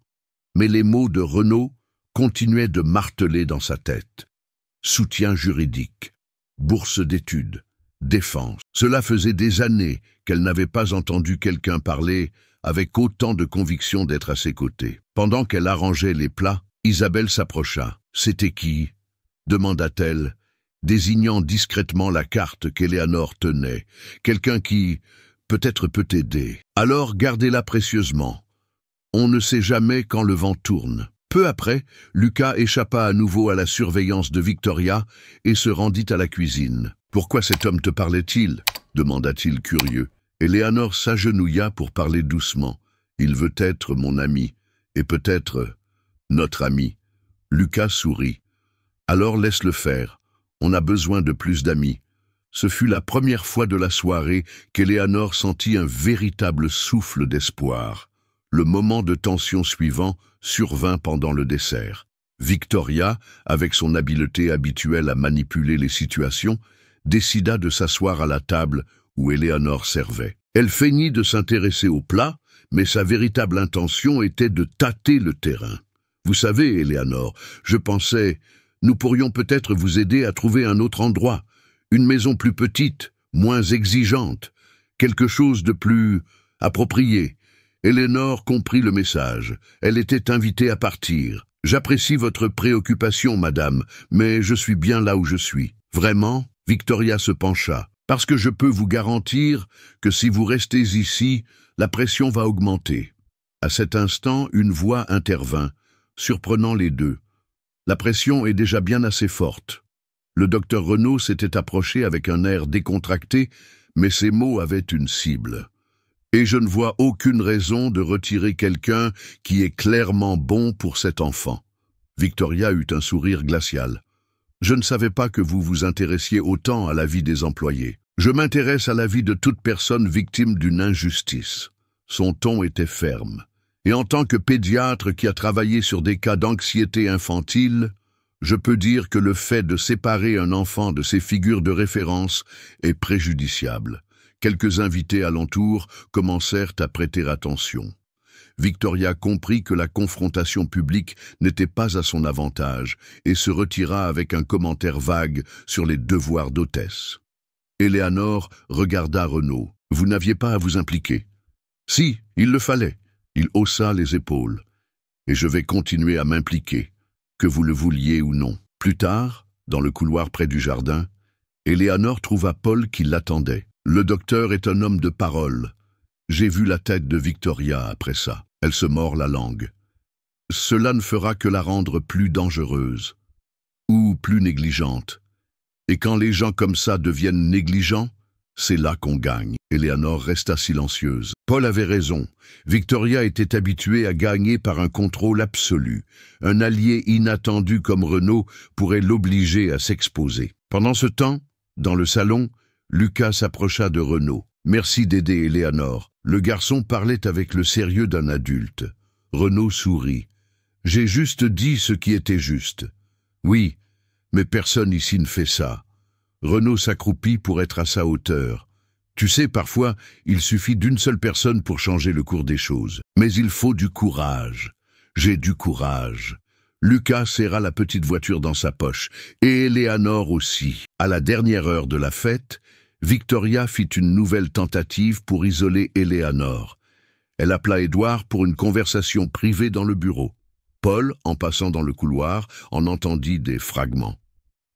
mais les mots de Renaud continuaient de marteler dans sa tête. Soutien juridique, bourse d'études, défense. Cela faisait des années qu'elle n'avait pas entendu quelqu'un parler avec autant de conviction d'être à ses côtés. Pendant qu'elle arrangeait les plats, Isabelle s'approcha. « C'était qui ?» demanda-t-elle, désignant discrètement la carte qu'Éléanore tenait. « Quelqu'un qui, peut-être, peut t'aider. Alors gardez-la précieusement. On ne sait jamais quand le vent tourne. » Peu après, Lucas échappa à nouveau à la surveillance de Victoria et se rendit à la cuisine. « Pourquoi cet homme te parlait-il » demanda-t-il curieux. Éléanore s'agenouilla pour parler doucement. « Il veut être mon ami, et peut-être notre ami. » Lucas sourit. « Alors laisse-le faire. On a besoin de plus d'amis. » Ce fut la première fois de la soirée qu'Éléanore sentit un véritable souffle d'espoir. Le moment de tension suivant survint pendant le dessert. Victoria, avec son habileté habituelle à manipuler les situations, décida de s'asseoir à la table où Éléanore servait. Elle feignit de s'intéresser au plat, mais sa véritable intention était de tâter le terrain. « Vous savez, Éléanore, je pensais... Nous pourrions peut-être vous aider à trouver un autre endroit, une maison plus petite, moins exigeante, quelque chose de plus approprié. » Éléanore comprit le message. Elle était invitée à partir. « J'apprécie votre préoccupation, madame, mais je suis bien là où je suis. »« Vraiment ?» Victoria se pencha. « Parce que je peux vous garantir que si vous restez ici, la pression va augmenter. » À cet instant, une voix intervint, surprenant les deux. La pression est déjà bien assez forte. Le docteur Renaud s'était approché avec un air décontracté, mais ses mots avaient une cible. « Et je ne vois aucune raison de retirer quelqu'un qui est clairement bon pour cet enfant. » Victoria eut un sourire glacial. « Je ne savais pas que vous vous intéressiez autant à la vie des employés. Je m'intéresse à la vie de toute personne victime d'une injustice. » Son ton était ferme. Et en tant que pédiatre qui a travaillé sur des cas d'anxiété infantile, je peux dire que le fait de séparer un enfant de ses figures de référence est préjudiciable. Quelques invités alentour commencèrent à prêter attention. Victoria comprit que la confrontation publique n'était pas à son avantage et se retira avec un commentaire vague sur les devoirs d'hôtesse. Éléanore regarda Renaud. « Vous n'aviez pas à vous impliquer. »« Si, il le fallait. » Il haussa les épaules. « Et je vais continuer à m'impliquer, que vous le vouliez ou non. » Plus tard, dans le couloir près du jardin, Éléanore trouva Paul qui l'attendait. « Le docteur est un homme de parole. J'ai vu la tête de Victoria après ça. » Elle se mord la langue. « Cela ne fera que la rendre plus dangereuse. Ou plus négligente. Et quand les gens comme ça deviennent négligents, c'est là qu'on gagne. » Éléanore resta silencieuse. Paul avait raison. Victoria était habituée à gagner par un contrôle absolu. Un allié inattendu comme Renaud pourrait l'obliger à s'exposer. Pendant ce temps, dans le salon, Lucas s'approcha de Renaud. « Merci d'aider Éléanore. » Le garçon parlait avec le sérieux d'un adulte. Renaud sourit. « J'ai juste dit ce qui était juste. »« Oui, mais personne ici ne fait ça. » Renaud s'accroupit pour être à sa hauteur. « Tu sais, parfois, il suffit d'une seule personne pour changer le cours des choses. Mais il faut du courage. J'ai du courage. » Lucas serra la petite voiture dans sa poche, et Éléanore aussi. À la dernière heure de la fête, Victoria fit une nouvelle tentative pour isoler Éléanore. Elle appela Édouard pour une conversation privée dans le bureau. Paul, en passant dans le couloir, en entendit des fragments.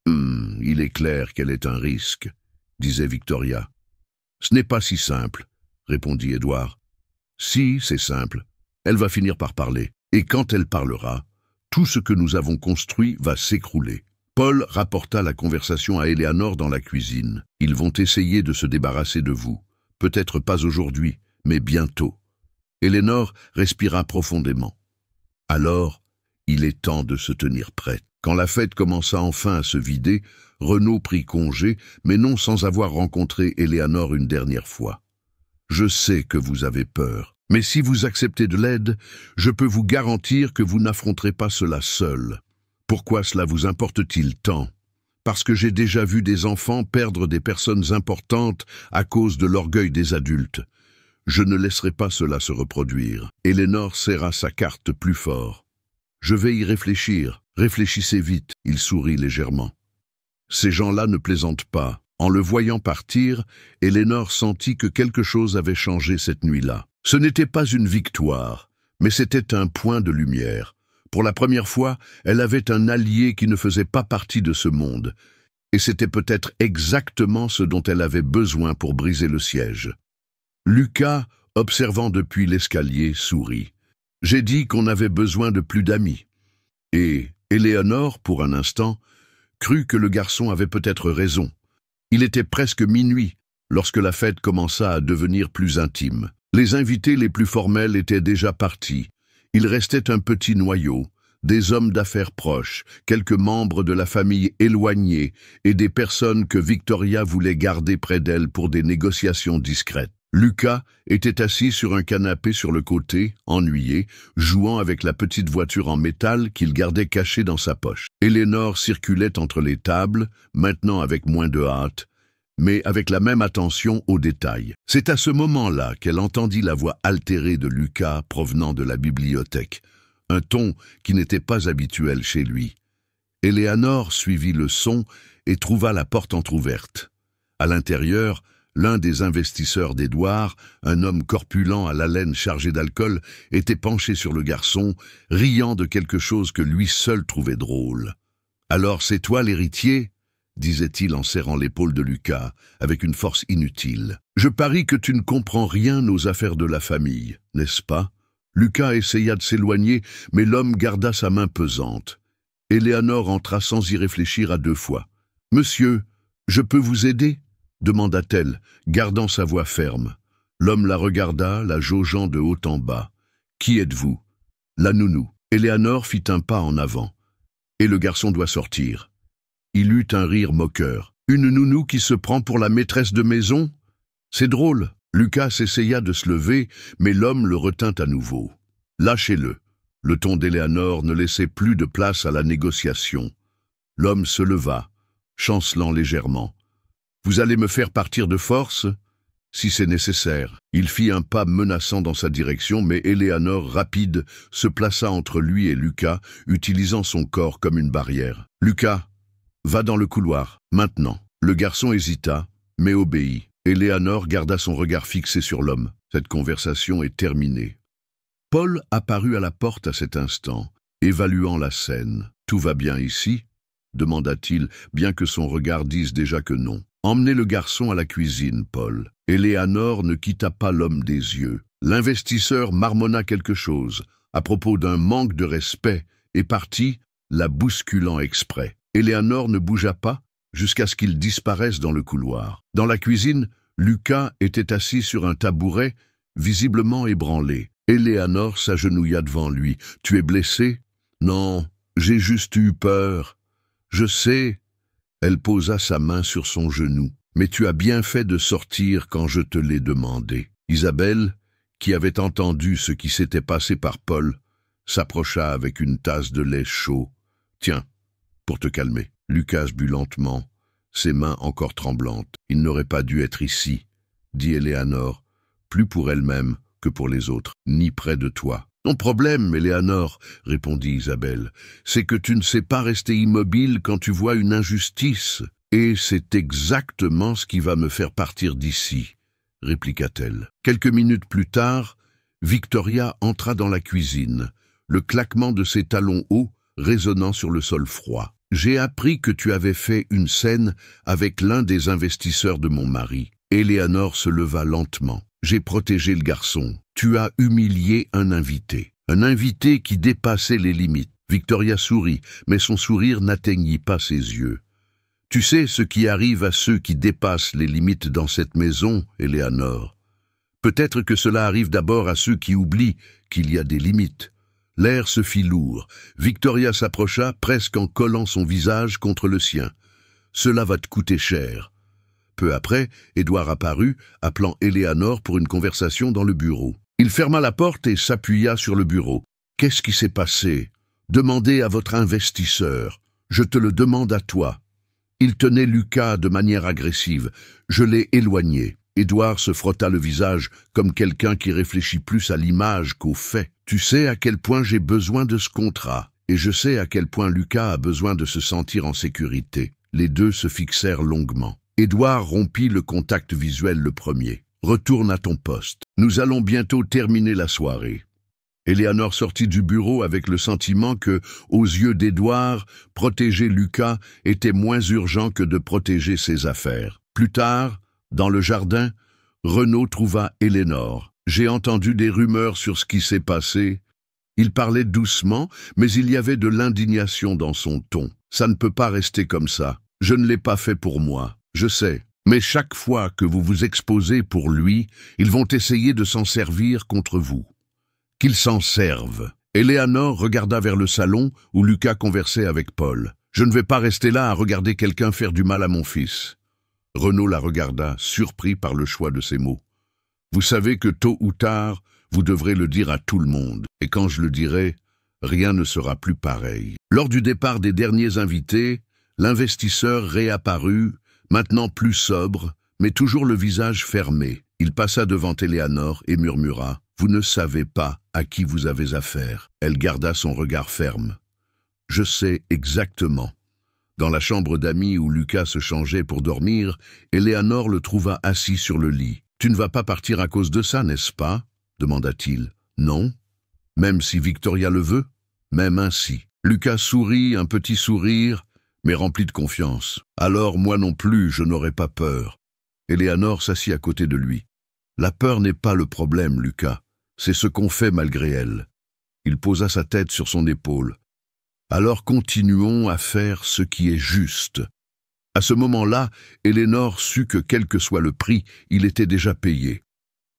« Il est clair qu'elle est un risque », disait Victoria. « Ce n'est pas si simple », répondit Édouard. « Si, c'est simple. Elle va finir par parler. Et quand elle parlera, tout ce que nous avons construit va s'écrouler. » Paul rapporta la conversation à Éléanore dans la cuisine. « Ils vont essayer de se débarrasser de vous. Peut-être pas aujourd'hui, mais bientôt. » Éléanore respira profondément. Alors, il est temps de se tenir prêt. Quand la fête commença enfin à se vider, Renaud prit congé, mais non sans avoir rencontré Éléanore une dernière fois. « Je sais que vous avez peur, mais si vous acceptez de l'aide, je peux vous garantir que vous n'affronterez pas cela seul. Pourquoi cela vous importe-t-il tant? Parce que j'ai déjà vu des enfants perdre des personnes importantes à cause de l'orgueil des adultes. Je ne laisserai pas cela se reproduire. » Éléanore serra sa carte plus fort. « Je vais y réfléchir. Réfléchissez vite. » Il sourit légèrement. Ces gens-là ne plaisantent pas. En le voyant partir, Éléanore sentit que quelque chose avait changé cette nuit-là. Ce n'était pas une victoire, mais c'était un point de lumière. Pour la première fois, elle avait un allié qui ne faisait pas partie de ce monde. Et c'était peut-être exactement ce dont elle avait besoin pour briser le siège. Lucas, observant depuis l'escalier, sourit. « J'ai dit qu'on avait besoin de plus d'amis. » Et Éléanore, pour un instant, crut que le garçon avait peut-être raison. Il était presque minuit lorsque la fête commença à devenir plus intime. Les invités les plus formels étaient déjà partis. Il restait un petit noyau, des hommes d'affaires proches, quelques membres de la famille éloignés et des personnes que Victoria voulait garder près d'elle pour des négociations discrètes. Lucas était assis sur un canapé sur le côté, ennuyé, jouant avec la petite voiture en métal qu'il gardait cachée dans sa poche. Éléanore circulait entre les tables, maintenant avec moins de hâte, mais avec la même attention aux détails. C'est à ce moment-là qu'elle entendit la voix altérée de Lucas provenant de la bibliothèque, un ton qui n'était pas habituel chez lui. Éléanore suivit le son et trouva la porte entr'ouverte. À l'intérieur, l'un des investisseurs d'Édouard, un homme corpulent à l'haleine chargé d'alcool, était penché sur le garçon, riant de quelque chose que lui seul trouvait drôle. « Alors c'est toi l'héritier ?» disait-il en serrant l'épaule de Lucas, avec une force inutile. « Je parie que tu ne comprends rien aux affaires de la famille, n'est-ce pas ?» Lucas essaya de s'éloigner, mais l'homme garda sa main pesante. Éléanore entra sans y réfléchir à deux fois. « Monsieur, je peux vous aider ?» demanda-t-elle, gardant sa voix ferme. L'homme la regarda, la jaugeant de haut en bas. « Qui êtes-vous » ? « La nounou. » Éléanore fit un pas en avant. « Et le garçon doit sortir. » Il eut un rire moqueur. « Une nounou qui se prend pour la maîtresse de maison ? C'est drôle. » Lucas essaya de se lever, mais l'homme le retint à nouveau. « Lâchez-le. » Le ton d'Éléanore ne laissait plus de place à la négociation. L'homme se leva, chancelant légèrement. « Vous allez me faire partir de force ? Si c'est nécessaire. » Il fit un pas menaçant dans sa direction, mais Éléanore, rapide, se plaça entre lui et Lucas, utilisant son corps comme une barrière. « Lucas, va dans le couloir, maintenant. » Le garçon hésita, mais obéit. Éléanore garda son regard fixé sur l'homme. Cette conversation est terminée. Paul apparut à la porte à cet instant, évaluant la scène. « Tout va bien ici ?» demanda-t-il, bien que son regard dise déjà que non. « Emmenez le garçon à la cuisine, Paul. » Éléanore ne quitta pas l'homme des yeux. L'investisseur marmonna quelque chose à propos d'un manque de respect et partit, la bousculant exprès. Éléanore ne bougea pas jusqu'à ce qu'il disparaisse dans le couloir. Dans la cuisine, Lucas était assis sur un tabouret, visiblement ébranlé. Éléanore s'agenouilla devant lui. « Tu es blessé ?»« Non, j'ai juste eu peur. »« Je sais. » Elle posa sa main sur son genou. « Mais tu as bien fait de sortir quand je te l'ai demandé. » Isabelle, qui avait entendu ce qui s'était passé par Paul, s'approcha avec une tasse de lait chaud. « Tiens, pour te calmer. » Lucas but lentement, ses mains encore tremblantes. « Il n'aurait pas dû être ici, » dit Éléanore, plus pour elle-même que pour les autres, ni près de toi. « Ton problème, Éléanore, » répondit Isabelle, « c'est que tu ne sais pas rester immobile quand tu vois une injustice. Et c'est exactement ce qui va me faire partir d'ici, » répliqua-t-elle. Quelques minutes plus tard, Victoria entra dans la cuisine, le claquement de ses talons hauts résonnant sur le sol froid. « J'ai appris que tu avais fait une scène avec l'un des investisseurs de mon mari. » Eleanor se leva lentement. « J'ai protégé le garçon. Tu as humilié un invité. Un invité qui dépassait les limites. » Victoria sourit, mais son sourire n'atteignit pas ses yeux. « Tu sais ce qui arrive à ceux qui dépassent les limites dans cette maison, Eleanor. Peut-être que cela arrive d'abord à ceux qui oublient qu'il y a des limites. » L'air se fit lourd. Victoria s'approcha, presque en collant son visage contre le sien. « Cela va te coûter cher. » Peu après, Édouard apparut, appelant Eleanor pour une conversation dans le bureau. Il ferma la porte et s'appuya sur le bureau. « Qu'est-ce qui s'est passé ? Demandez à votre investisseur. Je te le demande à toi. » Il tenait Lucas de manière agressive. Je l'ai éloigné. Édouard se frotta le visage comme quelqu'un qui réfléchit plus à l'image qu'aux faits. « Tu sais à quel point j'ai besoin de ce contrat, et je sais à quel point Lucas a besoin de se sentir en sécurité. » Les deux se fixèrent longuement. Édouard rompit le contact visuel le premier. « Retourne à ton poste. Nous allons bientôt terminer la soirée. » Eleanor sortit du bureau avec le sentiment que, aux yeux d'Édouard, protéger Lucas était moins urgent que de protéger ses affaires. Plus tard, dans le jardin, Renaud trouva Eleanor. « J'ai entendu des rumeurs sur ce qui s'est passé. » Il parlait doucement, mais il y avait de l'indignation dans son ton. « Ça ne peut pas rester comme ça. Je ne l'ai pas fait pour moi. Je sais. Mais chaque fois que vous vous exposez pour lui, ils vont essayer de s'en servir contre vous. Qu'ils s'en servent. » Eleanor regarda vers le salon où Lucas conversait avec Paul. « Je ne vais pas rester là à regarder quelqu'un faire du mal à mon fils. » Renaud la regarda, surpris par le choix de ses mots. « Vous savez que tôt ou tard, vous devrez le dire à tout le monde. Et quand je le dirai, rien ne sera plus pareil. » Lors du départ des derniers invités, l'investisseur réapparut, maintenant plus sobre, mais toujours le visage fermé. Il passa devant Eleanor et murmura « Vous ne savez pas à qui vous avez affaire. » Elle garda son regard ferme. « Je sais exactement. » Dans la chambre d'amis où Lucas se changeait pour dormir, Eleanor le trouva assis sur le lit. « Tu ne vas pas partir à cause de ça, n'est-ce pas ?» demanda-t-il. « Non. Même si Victoria le veut ? Même ainsi. » Lucas sourit, un petit sourire, mais rempli de confiance. « Alors moi non plus, je n'aurai pas peur. » Eleanor s'assit à côté de lui. « La peur n'est pas le problème, Lucas. C'est ce qu'on fait malgré elle. » Il posa sa tête sur son épaule. « Alors continuons à faire ce qui est juste. » À ce moment-là, Eleanor sut que quel que soit le prix, il était déjà payé.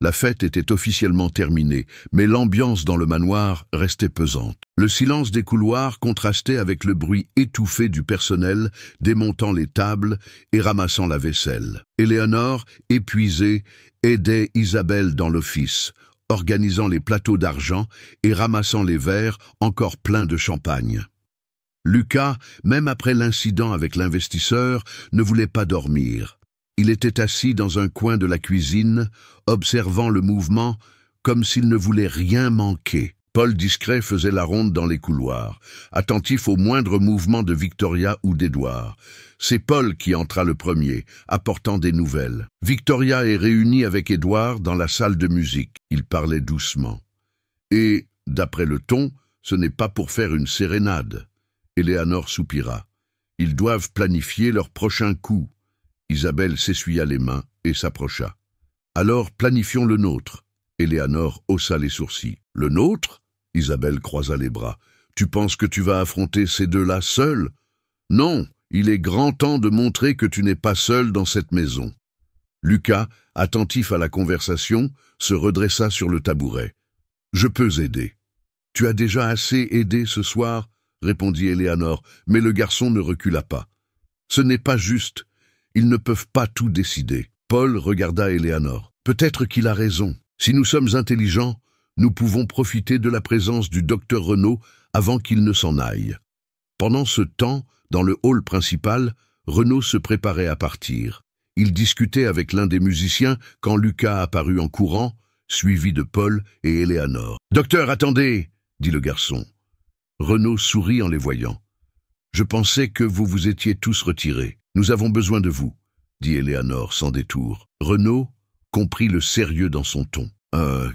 La fête était officiellement terminée, mais l'ambiance dans le manoir restait pesante. Le silence des couloirs contrastait avec le bruit étouffé du personnel démontant les tables et ramassant la vaisselle. Eleanor, épuisée, aidait Isabelle dans l'office, organisant les plateaux d'argent et ramassant les verres encore pleins de champagne. Lucas, même après l'incident avec l'investisseur, ne voulait pas dormir. Il était assis dans un coin de la cuisine, observant le mouvement, comme s'il ne voulait rien manquer. Paul discret faisait la ronde dans les couloirs, attentif au moindre mouvement de Victoria ou d'Édouard. C'est Paul qui entra le premier, apportant des nouvelles. Victoria est réunie avec Édouard dans la salle de musique. Il parlait doucement. Et, d'après le ton, ce n'est pas pour faire une sérénade. Eleanor soupira. Ils doivent planifier leur prochain coup. Isabelle s'essuya les mains et s'approcha. « Alors planifions le nôtre. » Eleanor haussa les sourcils. « Le nôtre ?» Isabelle croisa les bras. « Tu penses que tu vas affronter ces deux-là seul ? Non, il est grand temps de montrer que tu n'es pas seul dans cette maison. » Lucas, attentif à la conversation, se redressa sur le tabouret. « Je peux aider. »« Tu as déjà assez aidé ce soir ?» répondit Eleanor, mais le garçon ne recula pas. « Ce n'est pas juste. Ils ne peuvent pas tout décider. » Paul regarda Eleanor. « Peut-être qu'il a raison. Si nous sommes intelligents, nous pouvons profiter de la présence du docteur Renaud avant qu'il ne s'en aille. » Pendant ce temps, dans le hall principal, Renaud se préparait à partir. Il discutait avec l'un des musiciens quand Lucas apparut en courant, suivi de Paul et Eleanor. « Docteur, attendez !» dit le garçon. Renaud sourit en les voyant. « Je pensais que vous vous étiez tous retirés. Nous avons besoin de vous, » dit Eleanor sans détour. Renaud comprit le sérieux dans son ton.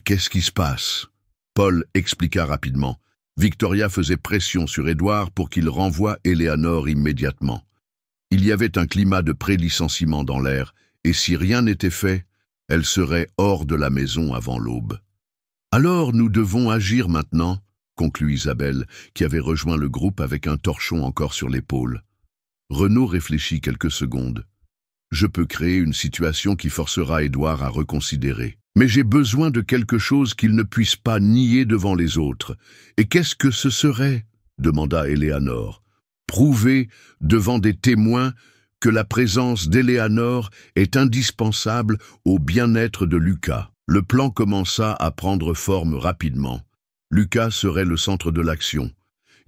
Qu'est-ce qui se passe ?» Paul expliqua rapidement. « Victoria faisait pression sur Édouard pour qu'il renvoie Éléanore immédiatement. Il y avait un climat de pré-licenciement dans l'air, et si rien n'était fait, elle serait hors de la maison avant l'aube. « Alors nous devons agir maintenant », conclut Isabelle, qui avait rejoint le groupe avec un torchon encore sur l'épaule. Renaud réfléchit quelques secondes. « Je peux créer une situation qui forcera Édouard à reconsidérer. Mais j'ai besoin de quelque chose qu'il ne puisse pas nier devant les autres. Et qu'est-ce que ce serait ?» demanda Éléanore. « Prouver devant des témoins que la présence d'Éléanore est indispensable au bien-être de Lucas. » Le plan commença à prendre forme rapidement. Lucas serait le centre de l'action.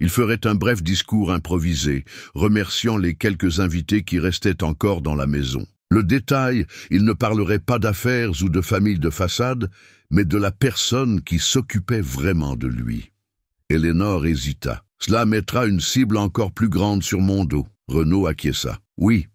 Il ferait un bref discours improvisé, remerciant les quelques invités qui restaient encore dans la maison. Le détail, il ne parlerait pas d'affaires ou de famille de façade, mais de la personne qui s'occupait vraiment de lui. Éléanore hésita. « Cela mettra une cible encore plus grande sur mon dos. » Renaud acquiesça. « Oui,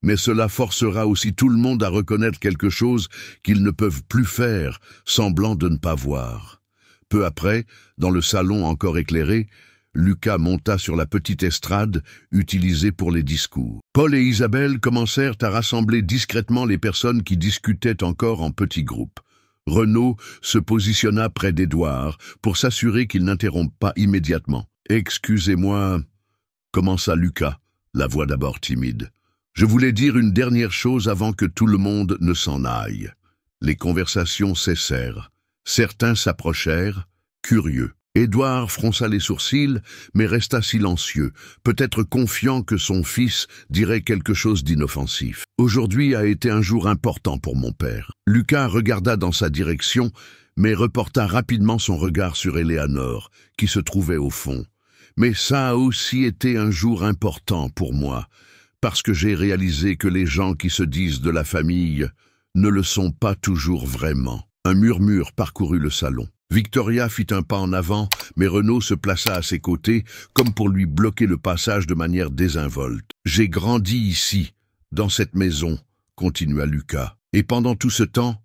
mais cela forcera aussi tout le monde à reconnaître quelque chose qu'ils ne peuvent plus faire, semblant de ne pas voir. » Peu après, dans le salon encore éclairé, Lucas monta sur la petite estrade utilisée pour les discours. Paul et Isabelle commencèrent à rassembler discrètement les personnes qui discutaient encore en petits groupes. Renaud se positionna près d'Édouard pour s'assurer qu'il n'interrompe pas immédiatement. « Excusez-moi, » commença Lucas, la voix d'abord timide. « Je voulais dire une dernière chose avant que tout le monde ne s'en aille. » Les conversations cessèrent. Certains s'approchèrent, curieux. Édouard fronça les sourcils, mais resta silencieux, peut-être confiant que son fils dirait quelque chose d'inoffensif. « Aujourd'hui a été un jour important pour mon père. » Lucas regarda dans sa direction, mais reporta rapidement son regard sur Éléanore, qui se trouvait au fond. « Mais ça a aussi été un jour important pour moi, parce que j'ai réalisé que les gens qui se disent de la famille ne le sont pas toujours vraiment. » Un murmure parcourut le salon. Victoria fit un pas en avant, mais Renaud se plaça à ses côtés, comme pour lui bloquer le passage de manière désinvolte. « J'ai grandi ici, dans cette maison, » continua Lucas. « Et pendant tout ce temps,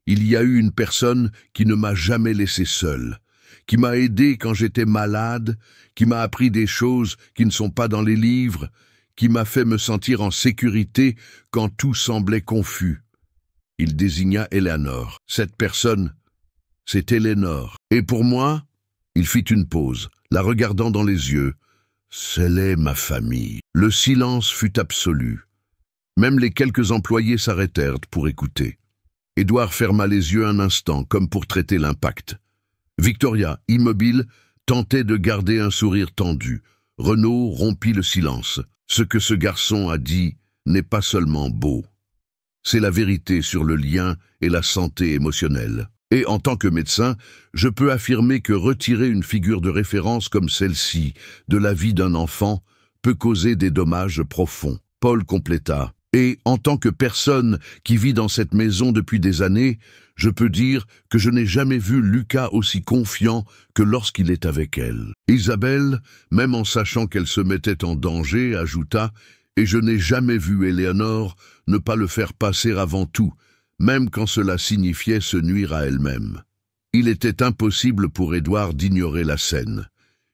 il y a eu une personne qui ne m'a jamais laissé seul, qui m'a aidé quand j'étais malade, qui m'a appris des choses qui ne sont pas dans les livres, qui m'a fait me sentir en sécurité quand tout semblait confus. » Il désigna Éléanore. « Cette personne, c'est Éléanore. Et pour moi, » il fit une pause, la regardant dans les yeux, « elle est ma famille. » Le silence fut absolu. Même les quelques employés s'arrêtèrent pour écouter. Édouard ferma les yeux un instant, comme pour traiter l'impact. Victoria, immobile, tentait de garder un sourire tendu. Renaud rompit le silence. « Ce que ce garçon a dit n'est pas seulement beau. C'est la vérité sur le lien et la santé émotionnelle. Et en tant que médecin, je peux affirmer que retirer une figure de référence comme celle-ci de la vie d'un enfant peut causer des dommages profonds. » Paul compléta. « Et en tant que personne qui vit dans cette maison depuis des années, je peux dire que je n'ai jamais vu Lucas aussi confiant que lorsqu'il est avec elle. » Isabelle, même en sachant qu'elle se mettait en danger, ajouta « Et je n'ai jamais vu Éléanore ne pas le faire passer avant tout, même quand cela signifiait se nuire à elle-même. » Il était impossible pour Édouard d'ignorer la scène.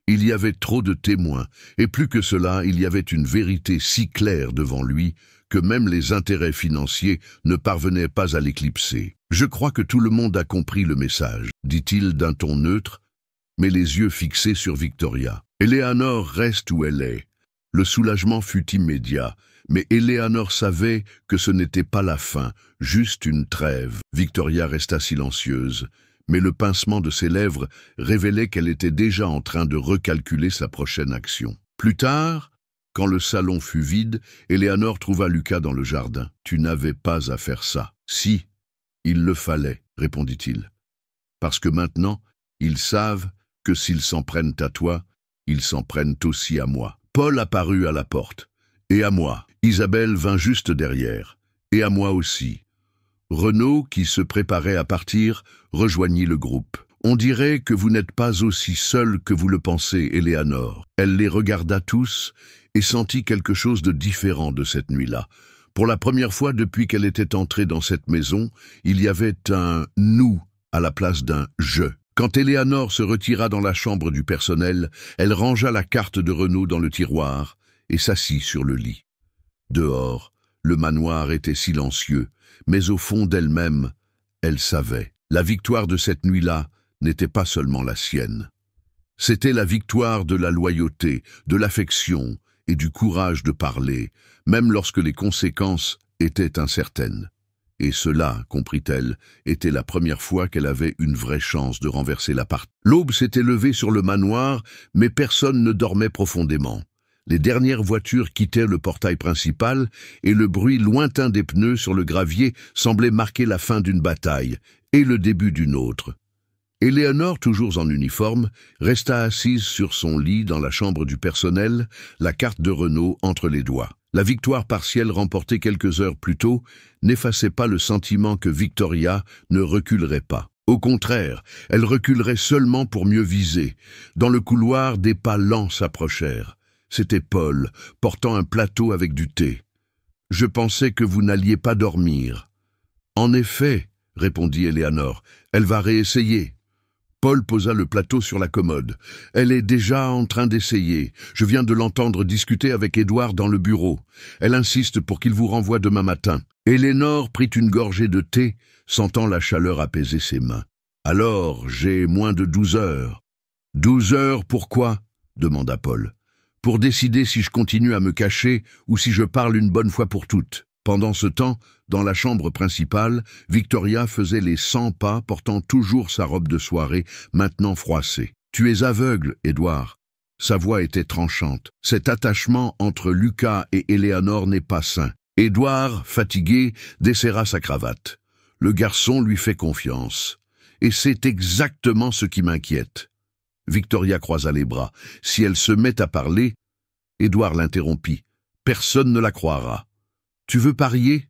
Il y avait trop de témoins, et plus que cela, il y avait une vérité si claire devant lui que même les intérêts financiers ne parvenaient pas à l'éclipser. « Je crois que tout le monde a compris le message, » dit-il d'un ton neutre, mais les yeux fixés sur Victoria. « Éléanore reste où elle est. » Le soulagement fut immédiat, mais Éléanore savait que ce n'était pas la fin, juste une trêve. Victoria resta silencieuse, mais le pincement de ses lèvres révélait qu'elle était déjà en train de recalculer sa prochaine action. Plus tard, quand le salon fut vide, Éléanore trouva Lucas dans le jardin. « Tu n'avais pas à faire ça. »« Si, il le fallait, » répondit-il. « Parce que maintenant, ils savent que s'ils s'en prennent à toi, ils s'en prennent aussi à moi. » Paul apparut à la porte. « Et à moi. » Isabelle vint juste derrière. « Et à moi aussi. » Renaud, qui se préparait à partir, rejoignit le groupe. « On dirait que vous n'êtes pas aussi seul que vous le pensez, Éléanore. » Elle les regarda tous et sentit quelque chose de différent de cette nuit-là. Pour la première fois depuis qu'elle était entrée dans cette maison, il y avait un « nous » à la place d'un « je ». Quand Éléanore se retira dans la chambre du personnel, elle rangea la carte de Renaud dans le tiroir et s'assit sur le lit. Dehors, le manoir était silencieux, mais au fond d'elle-même, elle savait. La victoire de cette nuit-là n'était pas seulement la sienne. C'était la victoire de la loyauté, de l'affection et du courage de parler, même lorsque les conséquences étaient incertaines. Et cela, comprit-elle, était la première fois qu'elle avait une vraie chance de renverser la partie. L'aube s'était levée sur le manoir, mais personne ne dormait profondément. Les dernières voitures quittaient le portail principal et le bruit lointain des pneus sur le gravier semblait marquer la fin d'une bataille et le début d'une autre. Éléanore, toujours en uniforme, resta assise sur son lit dans la chambre du personnel, la carte de Renaud entre les doigts. La victoire partielle remportée quelques heures plus tôt n'effaçait pas le sentiment que Victoria ne reculerait pas. Au contraire, elle reculerait seulement pour mieux viser. Dans le couloir, des pas lents s'approchèrent. C'était Paul, portant un plateau avec du thé. « Je pensais que vous n'alliez pas dormir. »« En effet, » répondit Éléanore, « elle va réessayer. » Paul posa le plateau sur la commode. « Elle est déjà en train d'essayer. Je viens de l'entendre discuter avec Édouard dans le bureau. Elle insiste pour qu'il vous renvoie demain matin. » Éléanore prit une gorgée de thé, sentant la chaleur apaiser ses mains. « Alors, j'ai moins de 12 heures. »« 12 heures, pourquoi ?» demanda Paul. « Pour décider si je continue à me cacher ou si je parle une bonne fois pour toutes. » Pendant ce temps, dans la chambre principale, Victoria faisait les 100 pas, portant toujours sa robe de soirée, maintenant froissée. « Tu es aveugle, Édouard. » Sa voix était tranchante. Cet attachement entre Lucas et Éléanore n'est pas sain. Édouard, fatigué, desserra sa cravate. Le garçon lui fait confiance. Et c'est exactement ce qui m'inquiète. Victoria croisa les bras. Si elle se met à parler... Édouard l'interrompit. Personne ne la croira. Tu veux parier ?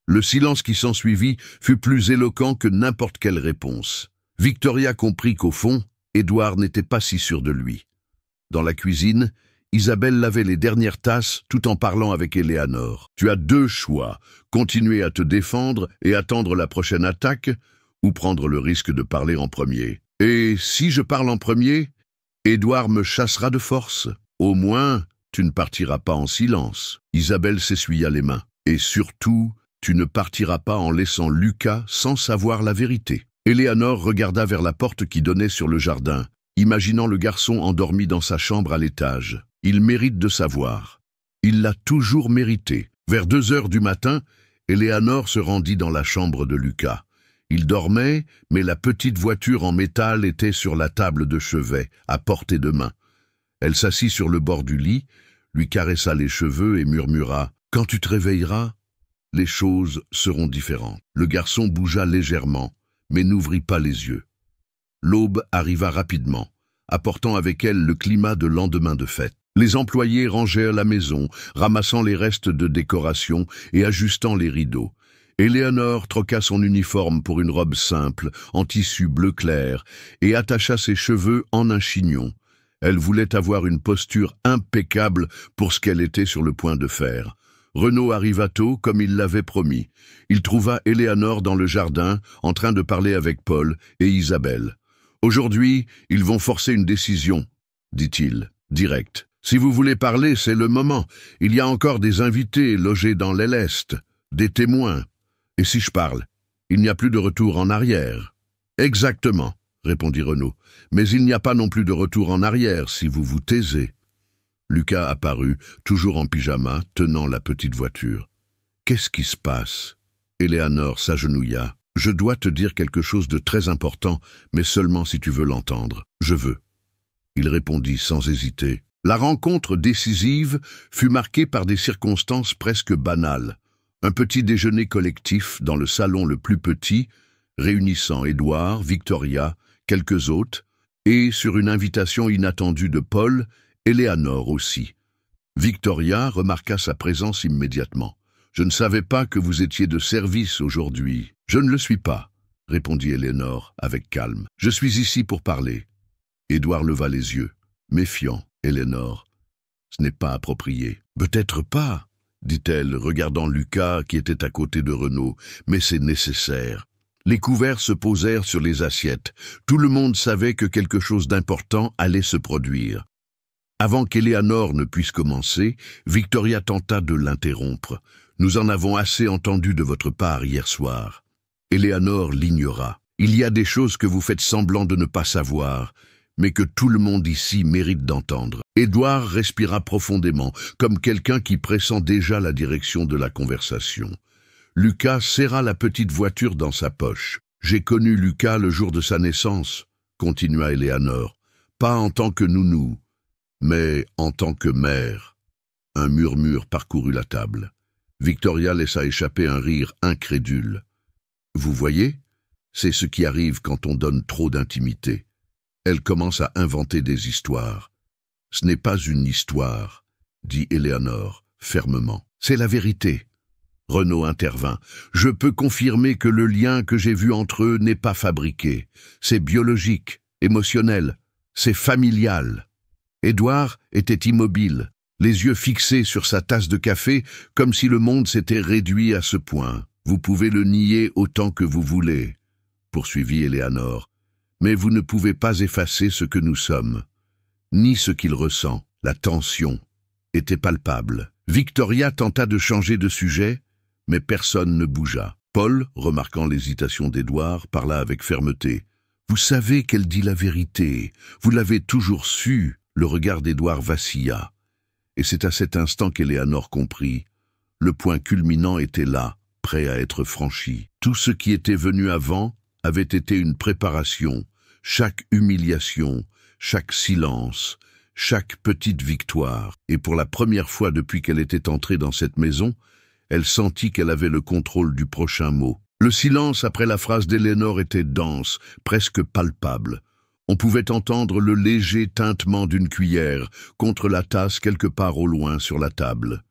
Le silence qui s'ensuivit fut plus éloquent que n'importe quelle réponse. Victoria comprit qu'au fond, Édouard n'était pas si sûr de lui. Dans la cuisine, Isabelle lavait les dernières tasses tout en parlant avec Éléanore. Tu as 2 choix, continuer à te défendre et attendre la prochaine attaque, ou prendre le risque de parler en premier. Et si je parle en premier, Édouard me chassera de force. Au moins, tu ne partiras pas en silence. Isabelle s'essuya les mains. Et surtout, tu ne partiras pas en laissant Lucas sans savoir la vérité. Éléanore regarda vers la porte qui donnait sur le jardin, imaginant le garçon endormi dans sa chambre à l'étage. Il mérite de savoir. Il l'a toujours mérité. Vers 2 heures du matin, Éléanore se rendit dans la chambre de Lucas. Il dormait, mais la petite voiture en métal était sur la table de chevet, à portée de main. Elle s'assit sur le bord du lit, lui caressa les cheveux et murmura « Quand tu te réveilleras, les choses seront différentes. » Le garçon bougea légèrement, mais n'ouvrit pas les yeux. L'aube arriva rapidement, apportant avec elle le climat de lendemain de fête. Les employés rangèrent la maison, ramassant les restes de décoration et ajustant les rideaux. Éléanore troqua son uniforme pour une robe simple, en tissu bleu clair, et attacha ses cheveux en un chignon. Elle voulait avoir une posture impeccable pour ce qu'elle était sur le point de faire. Renaud arriva tôt, comme il l'avait promis. Il trouva Éléanore dans le jardin, en train de parler avec Paul et Isabelle. « Aujourd'hui, ils vont forcer une décision, » dit-il, direct. « Si vous voulez parler, c'est le moment. Il y a encore des invités logés dans l'aile est, des témoins. Et si je parle, il n'y a plus de retour en arrière. »« Exactement, » répondit Renaud. « Mais il n'y a pas non plus de retour en arrière si vous vous taisez. » Lucas apparut, toujours en pyjama, tenant la petite voiture. « Qu'est-ce qui se passe ?» Éléanore s'agenouilla. « Je dois te dire quelque chose de très important, mais seulement si tu veux l'entendre. Je veux. » Il répondit sans hésiter. La rencontre décisive fut marquée par des circonstances presque banales. Un petit déjeuner collectif dans le salon le plus petit, réunissant Édouard, Victoria, quelques hôtes, et sur une invitation inattendue de Paul, Éléanore aussi. Victoria remarqua sa présence immédiatement. « Je ne savais pas que vous étiez de service aujourd'hui. »« Je ne le suis pas, » répondit Éléanore avec calme. « Je suis ici pour parler. » Édouard leva les yeux. Méfiant, Éléanore. « Ce n'est pas approprié. »« Peut-être pas, » dit-elle, regardant Lucas qui était à côté de Renaud, « mais c'est nécessaire. » Les couverts se posèrent sur les assiettes. Tout le monde savait que quelque chose d'important allait se produire. Avant qu'Éléanore ne puisse commencer, Victoria tenta de l'interrompre. « Nous en avons assez entendu de votre part hier soir. » Éléanore l'ignora. « Il y a des choses que vous faites semblant de ne pas savoir, mais que tout le monde ici mérite d'entendre. » Édouard respira profondément, comme quelqu'un qui pressent déjà la direction de la conversation. Lucas serra la petite voiture dans sa poche. « J'ai connu Lucas le jour de sa naissance, » continua Éléanore. « Pas en tant que nounou, mais en tant que mère. » Un murmure parcourut la table. Victoria laissa échapper un rire incrédule. « Vous voyez, c'est ce qui arrive quand on donne trop d'intimité. » Elle commence à inventer des histoires. « Ce n'est pas une histoire, » dit Éléanore fermement. « C'est la vérité. » Renaud intervint. « Je peux confirmer que le lien que j'ai vu entre eux n'est pas fabriqué. C'est biologique, émotionnel, c'est familial. » Édouard était immobile, les yeux fixés sur sa tasse de café, comme si le monde s'était réduit à ce point. « Vous pouvez le nier autant que vous voulez, » poursuivit Éléanore, « mais vous ne pouvez pas effacer ce que nous sommes, ni ce qu'il ressent. » La tension était palpable. Victoria tenta de changer de sujet, mais personne ne bougea. Paul, remarquant l'hésitation d'Édouard, parla avec fermeté. « Vous savez qu'elle dit la vérité. Vous l'avez toujours su. » Le regard d'Édouard vacilla. Et c'est à cet instant qu'Éléanore comprit. Le point culminant était là, prêt à être franchi. Tout ce qui était venu avant avait été une préparation. Chaque humiliation, chaque silence, chaque petite victoire. Et pour la première fois depuis qu'elle était entrée dans cette maison, elle sentit qu'elle avait le contrôle du prochain mot. Le silence après la phrase d'Éléanore était dense, presque palpable. On pouvait entendre le léger tintement d'une cuillère contre la tasse quelque part au loin sur la table.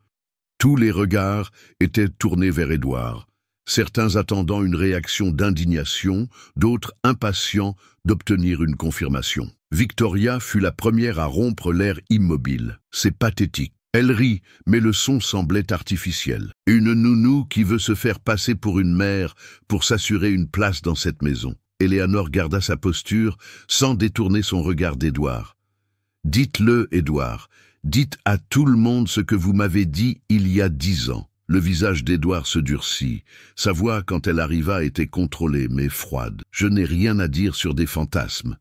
Tous les regards étaient tournés vers Édouard, certains attendant une réaction d'indignation, d'autres impatients d'obtenir une confirmation. Victoria fut la première à rompre l'air immobile. C'est pathétique. Elle rit, mais le son semblait artificiel. Une nounou qui veut se faire passer pour une mère pour s'assurer une place dans cette maison. Éléanore garda sa posture sans détourner son regard d'Édouard. « Dites-le, Édouard. Dites à tout le monde ce que vous m'avez dit il y a 10 ans. » Le visage d'Édouard se durcit. Sa voix, quand elle arriva, était contrôlée, mais froide. « Je n'ai rien à dire sur des fantasmes. »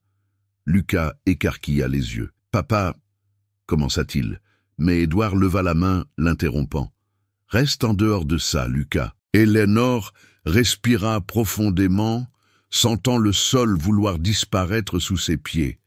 Lucas écarquilla les yeux. « Papa, » commença-t-il, mais Édouard leva la main, l'interrompant. « Reste en dehors de ça, Lucas. » Éléanore respira profondément, sentant le sol vouloir disparaître sous ses pieds.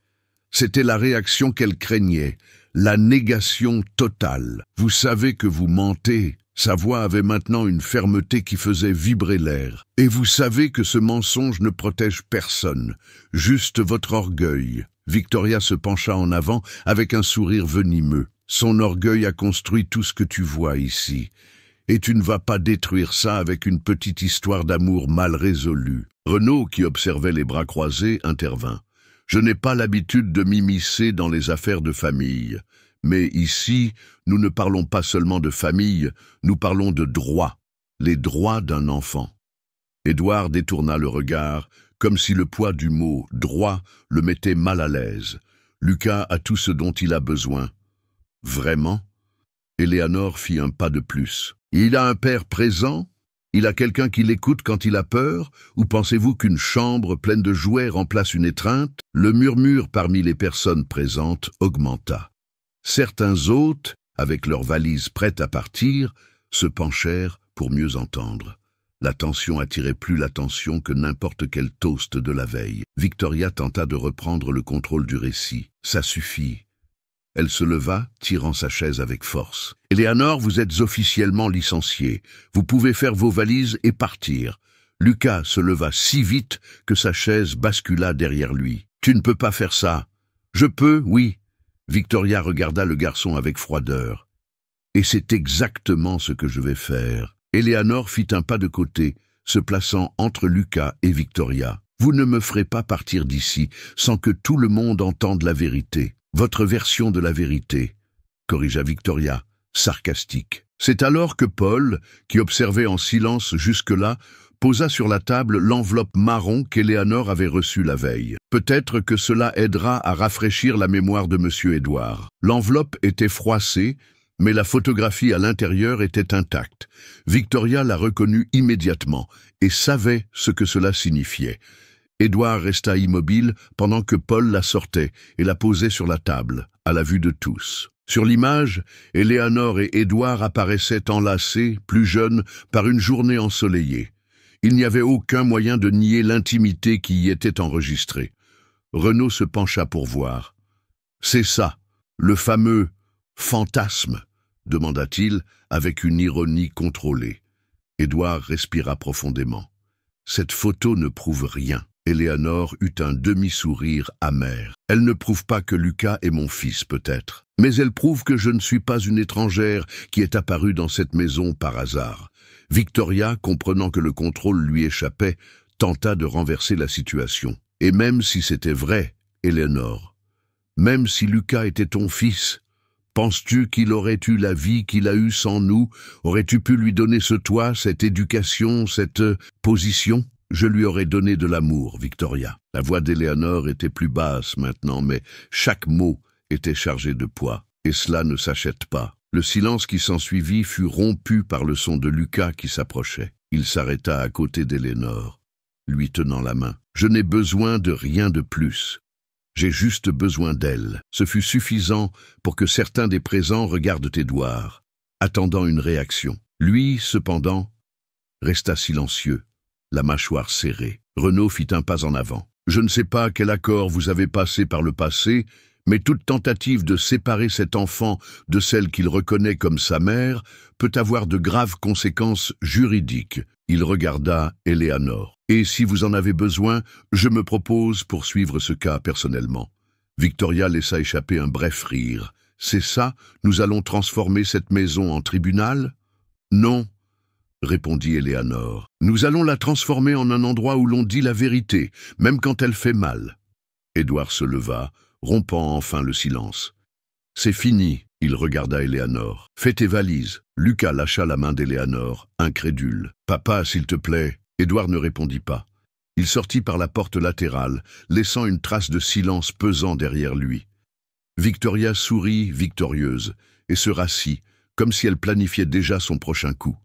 C'était la réaction qu'elle craignait, la négation totale. « Vous savez que vous mentez. » Sa voix avait maintenant une fermeté qui faisait vibrer l'air. « Et vous savez que ce mensonge ne protège personne, juste votre orgueil. » Victoria se pencha en avant avec un sourire venimeux. « Son orgueil a construit tout ce que tu vois ici. Et tu ne vas pas détruire ça avec une petite histoire d'amour mal résolue. » Renaud, qui observait les bras croisés, intervint. « Je n'ai pas l'habitude de m'immiscer dans les affaires de famille. Mais ici, nous ne parlons pas seulement de famille, nous parlons de droits, les droits d'un enfant. » Édouard détourna le regard, comme si le poids du mot « droit » le mettait mal à l'aise. Lucas a tout ce dont il a besoin. « Vraiment ?» Éléanore fit un pas de plus. « Il a un père présent ? Il a quelqu'un qui l'écoute quand il a peur ? Ou pensez-vous qu'une chambre pleine de jouets remplace une étreinte ?» Le murmure parmi les personnes présentes augmenta. Certains hôtes, avec leurs valises prêtes à partir, se penchèrent pour mieux entendre. La tension attirait plus l'attention que n'importe quel toast de la veille. Victoria tenta de reprendre le contrôle du récit. « Ça suffit. » Elle se leva, tirant sa chaise avec force. « Éléanore, vous êtes officiellement licenciée. Vous pouvez faire vos valises et partir. » Lucas se leva si vite que sa chaise bascula derrière lui. « Tu ne peux pas faire ça. »« Je peux, oui. » Victoria regarda le garçon avec froideur. « Et c'est exactement ce que je vais faire. » Éléanore fit un pas de côté, se plaçant entre Lucas et Victoria. « Vous ne me ferez pas partir d'ici sans que tout le monde entende la vérité. Votre version de la vérité, » corrigea Victoria, sarcastique. C'est alors que Paul, qui observait en silence jusque-là, posa sur la table l'enveloppe marron qu'Éléanore avait reçue la veille. Peut-être que cela aidera à rafraîchir la mémoire de M. Édouard. L'enveloppe était froissée, mais la photographie à l'intérieur était intacte. Victoria la reconnut immédiatement et savait ce que cela signifiait. Édouard resta immobile pendant que Paul la sortait et la posait sur la table, à la vue de tous. Sur l'image, Éléanore et Édouard apparaissaient enlacés, plus jeunes, par une journée ensoleillée. Il n'y avait aucun moyen de nier l'intimité qui y était enregistrée. Renaud se pencha pour voir. « C'est ça, le fameux fantasme ?» demanda-t-il avec une ironie contrôlée. Édouard respira profondément. « Cette photo ne prouve rien. » Éléanore eut un demi-sourire amer. « Elle ne prouve pas que Lucas est mon fils, peut-être. Mais elle prouve que je ne suis pas une étrangère qui est apparue dans cette maison par hasard. » Victoria, comprenant que le contrôle lui échappait, tenta de renverser la situation. « Et même si c'était vrai, Éléanore, même si Lucas était ton fils, penses-tu qu'il aurait eu la vie qu'il a eue sans nous? Aurais-tu pu lui donner ce toit, cette éducation, cette position? Je lui aurais donné de l'amour, Victoria. » La voix d'Éléanore était plus basse maintenant, mais chaque mot était chargé de poids, et cela ne s'achète pas. Le silence qui s'ensuivit fut rompu par le son de Lucas qui s'approchait. Il s'arrêta à côté d'Éléanore, lui tenant la main. « Je n'ai besoin de rien de plus. J'ai juste besoin d'elle. » Ce fut suffisant pour que certains des présents regardent Édouard, attendant une réaction. Lui, cependant, resta silencieux, la mâchoire serrée. Renaud fit un pas en avant. « Je ne sais pas quel accord vous avez passé par le passé, mais toute tentative de séparer cet enfant de celle qu'il reconnaît comme sa mère peut avoir de graves conséquences juridiques. » Il regarda Éléanore. « Et si vous en avez besoin, je me propose pour suivre ce cas personnellement. » Victoria laissa échapper un bref rire. « C'est ça, nous allons transformer cette maison en tribunal? » « Non, » répondit Éléanore. « Nous allons la transformer en un endroit où l'on dit la vérité, même quand elle fait mal. » Édouard se leva, rompant enfin le silence. « C'est fini. » Il regarda Éléanore. « Fais tes valises. » Lucas lâcha la main d'Éléanore, incrédule. « Papa, s'il te plaît. » Édouard ne répondit pas. Il sortit par la porte latérale, laissant une trace de silence pesant derrière lui. Victoria sourit, victorieuse, et se rassit, comme si elle planifiait déjà son prochain coup.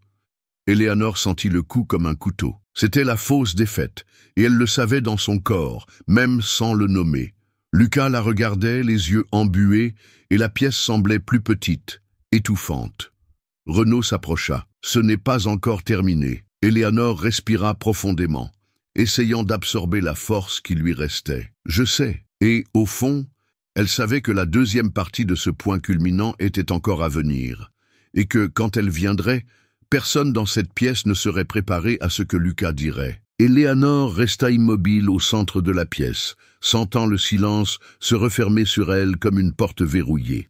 Éléanore sentit le coup comme un couteau. C'était la fausse défaite, et elle le savait dans son corps, même sans le nommer. Lucas la regardait, les yeux embués, et la pièce semblait plus petite, étouffante. Renaud s'approcha. « Ce n'est pas encore terminé. » Éléanore respira profondément, essayant d'absorber la force qui lui restait. « Je sais. » Et, au fond, elle savait que la deuxième partie de ce point culminant était encore à venir, et que, quand elle viendrait, personne dans cette pièce ne serait préparé à ce que Lucas dirait. Éléanore resta immobile au centre de la pièce, sentant le silence se refermer sur elle comme une porte verrouillée.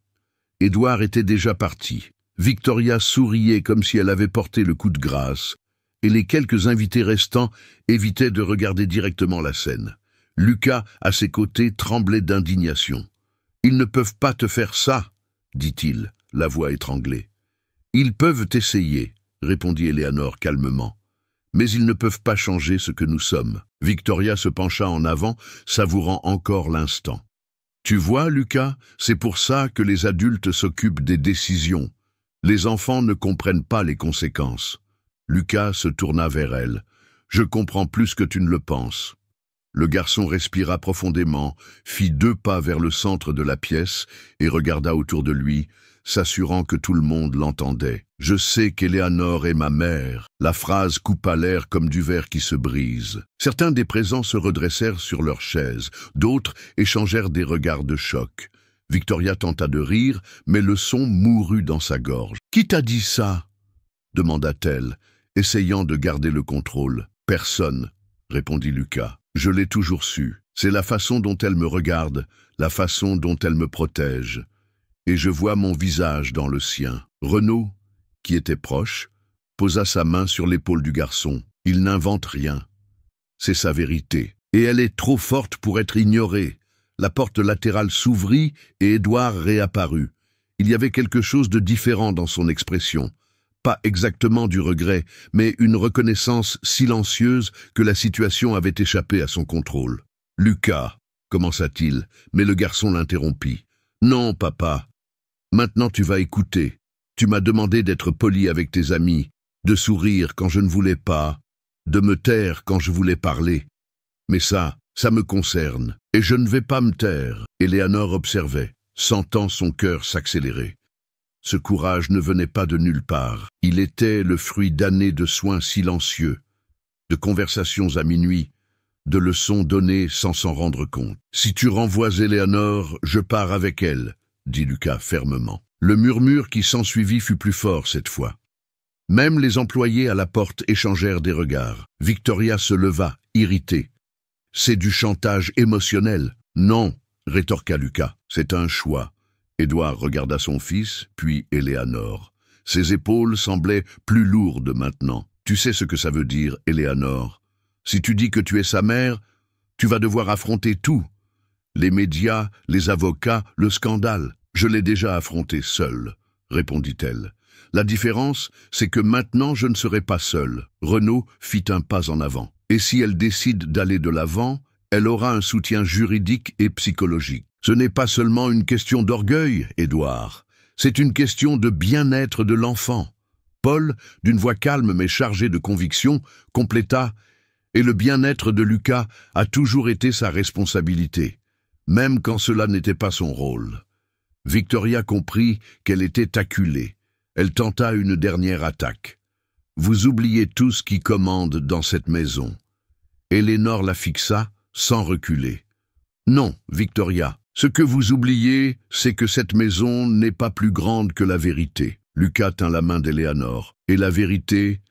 Édouard était déjà parti. Victoria souriait comme si elle avait porté le coup de grâce, et les quelques invités restants évitaient de regarder directement la scène. Lucas, à ses côtés, tremblait d'indignation. « Ils ne peuvent pas te faire ça, » dit-il, la voix étranglée. « Ils peuvent essayer, » répondit Éléanore calmement. « Mais ils ne peuvent pas changer ce que nous sommes. » Victoria se pencha en avant, savourant encore l'instant. « Tu vois, Lucas, c'est pour ça que les adultes s'occupent des décisions. Les enfants ne comprennent pas les conséquences. » Lucas se tourna vers elle. « Je comprends plus que tu ne le penses. » Le garçon respira profondément, fit 2 pas vers le centre de la pièce et regarda autour de lui, s'assurant que tout le monde l'entendait. « Je sais qu'Éléanore est ma mère. » La phrase coupa l'air comme du verre qui se brise. Certains des présents se redressèrent sur leurs chaises, d'autres échangèrent des regards de choc. Victoria tenta de rire, mais le son mourut dans sa gorge. « Qui t'a dit ça ?» demanda-t-elle, essayant de garder le contrôle. « Personne, » répondit Lucas. « Je l'ai toujours su. C'est la façon dont elle me regarde, la façon dont elle me protège. Et je vois mon visage dans le sien. » Renaud, qui était proche, posa sa main sur l'épaule du garçon. « Il n'invente rien. C'est sa vérité. Et elle est trop forte pour être ignorée. » La porte latérale s'ouvrit et Édouard réapparut. Il y avait quelque chose de différent dans son expression. pas exactement du regret, mais une reconnaissance silencieuse que la situation avait échappé à son contrôle. « Lucas » commença-t-il, mais le garçon l'interrompit. « Non, papa. Maintenant tu vas écouter. Tu m'as demandé d'être poli avec tes amis, de sourire quand je ne voulais pas, de me taire quand je voulais parler. Mais ça me concerne, et je ne vais pas me taire. » Éléanore observait, sentant son cœur s'accélérer. Ce courage ne venait pas de nulle part. Il était le fruit d'années de soins silencieux, de conversations à minuit, de leçons données sans s'en rendre compte. « Si tu renvoies Éléanore, je pars avec elle, » dit Lucas fermement. Le murmure qui s'ensuivit fut plus fort cette fois. Même les employés à la porte échangèrent des regards. Victoria se leva, irritée. « C'est du chantage émotionnel. »« Non, » rétorqua Lucas, « c'est un choix. » Édouard regarda son fils, puis Éléanore. Ses épaules semblaient plus lourdes maintenant. « Tu sais ce que ça veut dire, Éléanore. Si tu dis que tu es sa mère, tu vas devoir affronter tout. Les médias, les avocats, le scandale. Je l'ai déjà affronté seule, répondit-elle. La différence, c'est que maintenant je ne serai pas seule. Renaud fit un pas en avant. Et si elle décide d'aller de l'avant, elle aura un soutien juridique et psychologique. Ce n'est pas seulement une question d'orgueil, Édouard. C'est une question de bien-être de l'enfant. Paul, d'une voix calme mais chargée de conviction, compléta « Et le bien-être de Lucas a toujours été sa responsabilité, même quand cela n'était pas son rôle. » Victoria comprit qu'elle était acculée. Elle tenta une dernière attaque. « Vous oubliez tous qui commande dans cette maison. » Éléanore la fixa, sans reculer. « Non, Victoria. Ce que vous oubliez, c'est que cette maison n'est pas plus grande que la vérité. » Lucas tint la main d'Éléanore. « Et la vérité,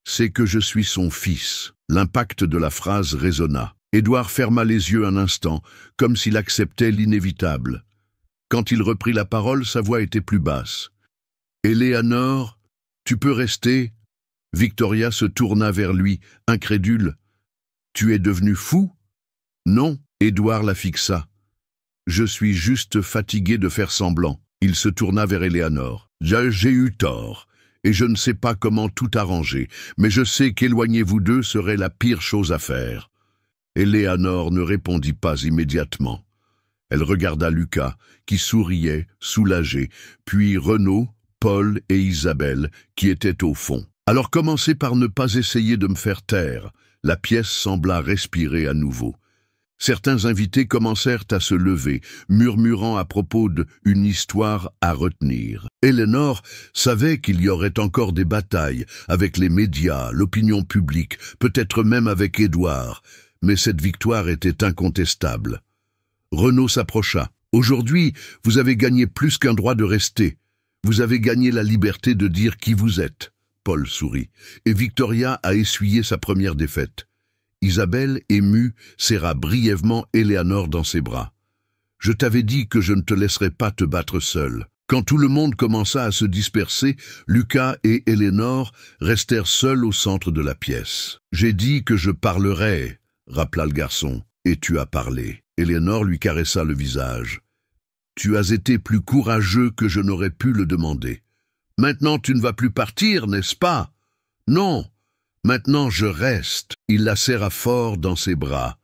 c'est que je suis son fils. » L'impact de la phrase résonna. Édouard ferma les yeux un instant, comme s'il acceptait l'inévitable. Quand il reprit la parole, sa voix était plus basse. « Éléanore, tu peux rester ?» Victoria se tourna vers lui, incrédule. « Tu es devenu fou ?» « Non. » Édouard la fixa. « Je suis juste fatigué de faire semblant. » Il se tourna vers Éléanore. « J'ai eu tort, et je ne sais pas comment tout arranger, mais je sais qu'éloigner vous deux serait la pire chose à faire. » Éléanore ne répondit pas immédiatement. Elle regarda Lucas, qui souriait, soulagé, puis Renaud, Paul et Isabelle, qui étaient au fond. « Alors commencez par ne pas essayer de me faire taire. » La pièce sembla respirer à nouveau. Certains invités commencèrent à se lever, murmurant à propos d'une histoire à retenir. Éléanore savait qu'il y aurait encore des batailles avec les médias, l'opinion publique, peut-être même avec Édouard, mais cette victoire était incontestable. Renaud s'approcha. « Aujourd'hui, vous avez gagné plus qu'un droit de rester. Vous avez gagné la liberté de dire qui vous êtes. » Paul sourit. Et Victoria a essuyé sa première défaite. Isabelle, émue, serra brièvement Éléanore dans ses bras. « Je t'avais dit que je ne te laisserais pas te battre seule. » Quand tout le monde commença à se disperser, Lucas et Éléanore restèrent seuls au centre de la pièce. « J'ai dit que je parlerais, » rappela le garçon. « Et tu as parlé. » Éléanore lui caressa le visage. « Tu as été plus courageux que je n'aurais pu le demander. Maintenant tu ne vas plus partir, n'est-ce pas? »« Non. Maintenant je reste. » Il la serra fort dans ses bras.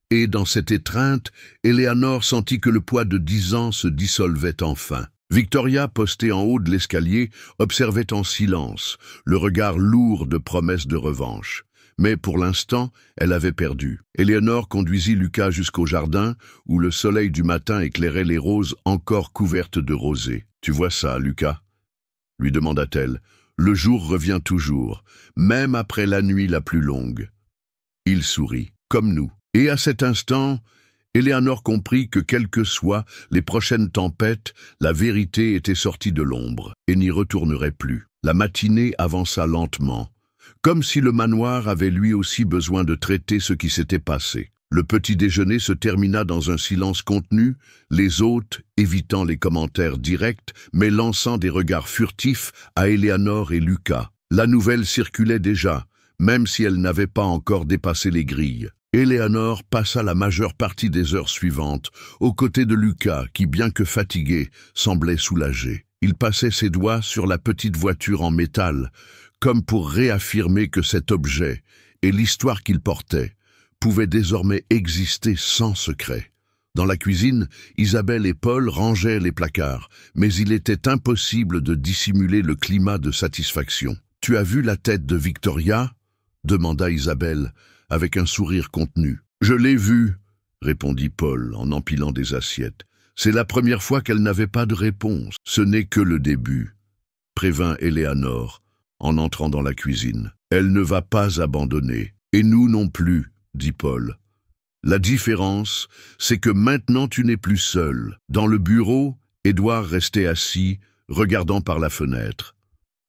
Et dans cette étreinte, Éléanore sentit que le poids de 10 ans se dissolvait enfin. Victoria, postée en haut de l'escalier, observait en silence, le regard lourd de promesses de revanche. Mais pour l'instant, elle avait perdu. Éléanore conduisit Lucas jusqu'au jardin, où le soleil du matin éclairait les roses encore couvertes de rosée. « Tu vois ça, Lucas ?» lui demanda-t-elle. « Le jour revient toujours, même après la nuit la plus longue. » Il sourit, comme nous. Et à cet instant, Éléanore comprit que quelles que soient les prochaines tempêtes, la vérité était sortie de l'ombre et n'y retournerait plus. La matinée avança lentement, comme si le manoir avait lui aussi besoin de traiter ce qui s'était passé. Le petit déjeuner se termina dans un silence contenu, les hôtes évitant les commentaires directs, mais lançant des regards furtifs à Éléanore et Lucas. La nouvelle circulait déjà, même si elle n'avait pas encore dépassé les grilles. Éléanore passa la majeure partie des heures suivantes aux côtés de Lucas qui, bien que fatigué, semblait soulagé. Il passait ses doigts sur la petite voiture en métal, comme pour réaffirmer que cet objet et l'histoire qu'il portait pouvaient désormais exister sans secret. Dans la cuisine, Isabelle et Paul rangeaient les placards, mais il était impossible de dissimuler le climat de satisfaction. « Tu as vu la tête de Victoria ?» demanda Isabelle, avec un sourire contenu. « Je l'ai vue », répondit Paul en empilant des assiettes. « C'est la première fois qu'elle n'avait pas de réponse. Ce n'est que le début, » prévint Éléanore, en entrant dans la cuisine. « Elle ne va pas abandonner. Et nous non plus, » dit Paul. « La différence, c'est que maintenant tu n'es plus seul. » Dans le bureau, Édouard restait assis, regardant par la fenêtre.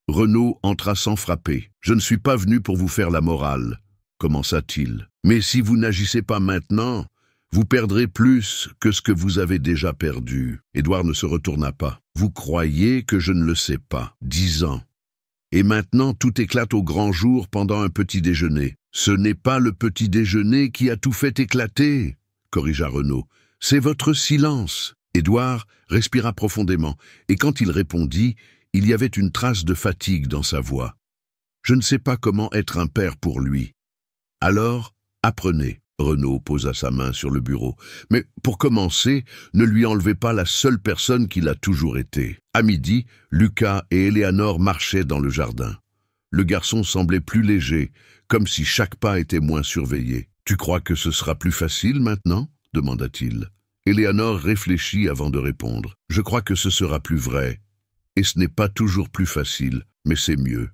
Renaud entra sans frapper. « Je ne suis pas venu pour vous faire la morale, » commença-t-il. « Mais si vous n'agissez pas maintenant, vous perdrez plus que ce que vous avez déjà perdu. » Édouard ne se retourna pas. « Vous croyez que je ne le sais pas. 10 ans. Et maintenant tout éclate au grand jour pendant un petit déjeuner. » « Ce n'est pas le petit déjeuner qui a tout fait éclater, » corrigea Renaud. « C'est votre silence. » Édouard respira profondément, et quand il répondit, il y avait une trace de fatigue dans sa voix. « Je ne sais pas comment être un père pour lui. »« Alors, apprenez. » Renaud posa sa main sur le bureau. « Mais pour commencer, ne lui enlevez pas la seule personne qu'il a toujours été. » À midi, Lucas et Éléanore marchaient dans le jardin. Le garçon semblait plus léger, comme si chaque pas était moins surveillé. « Tu crois que ce sera plus facile maintenant ?» demanda-t-il. Éléanore réfléchit avant de répondre. « Je crois que ce sera plus vrai. Et ce n'est pas toujours plus facile, mais c'est mieux. »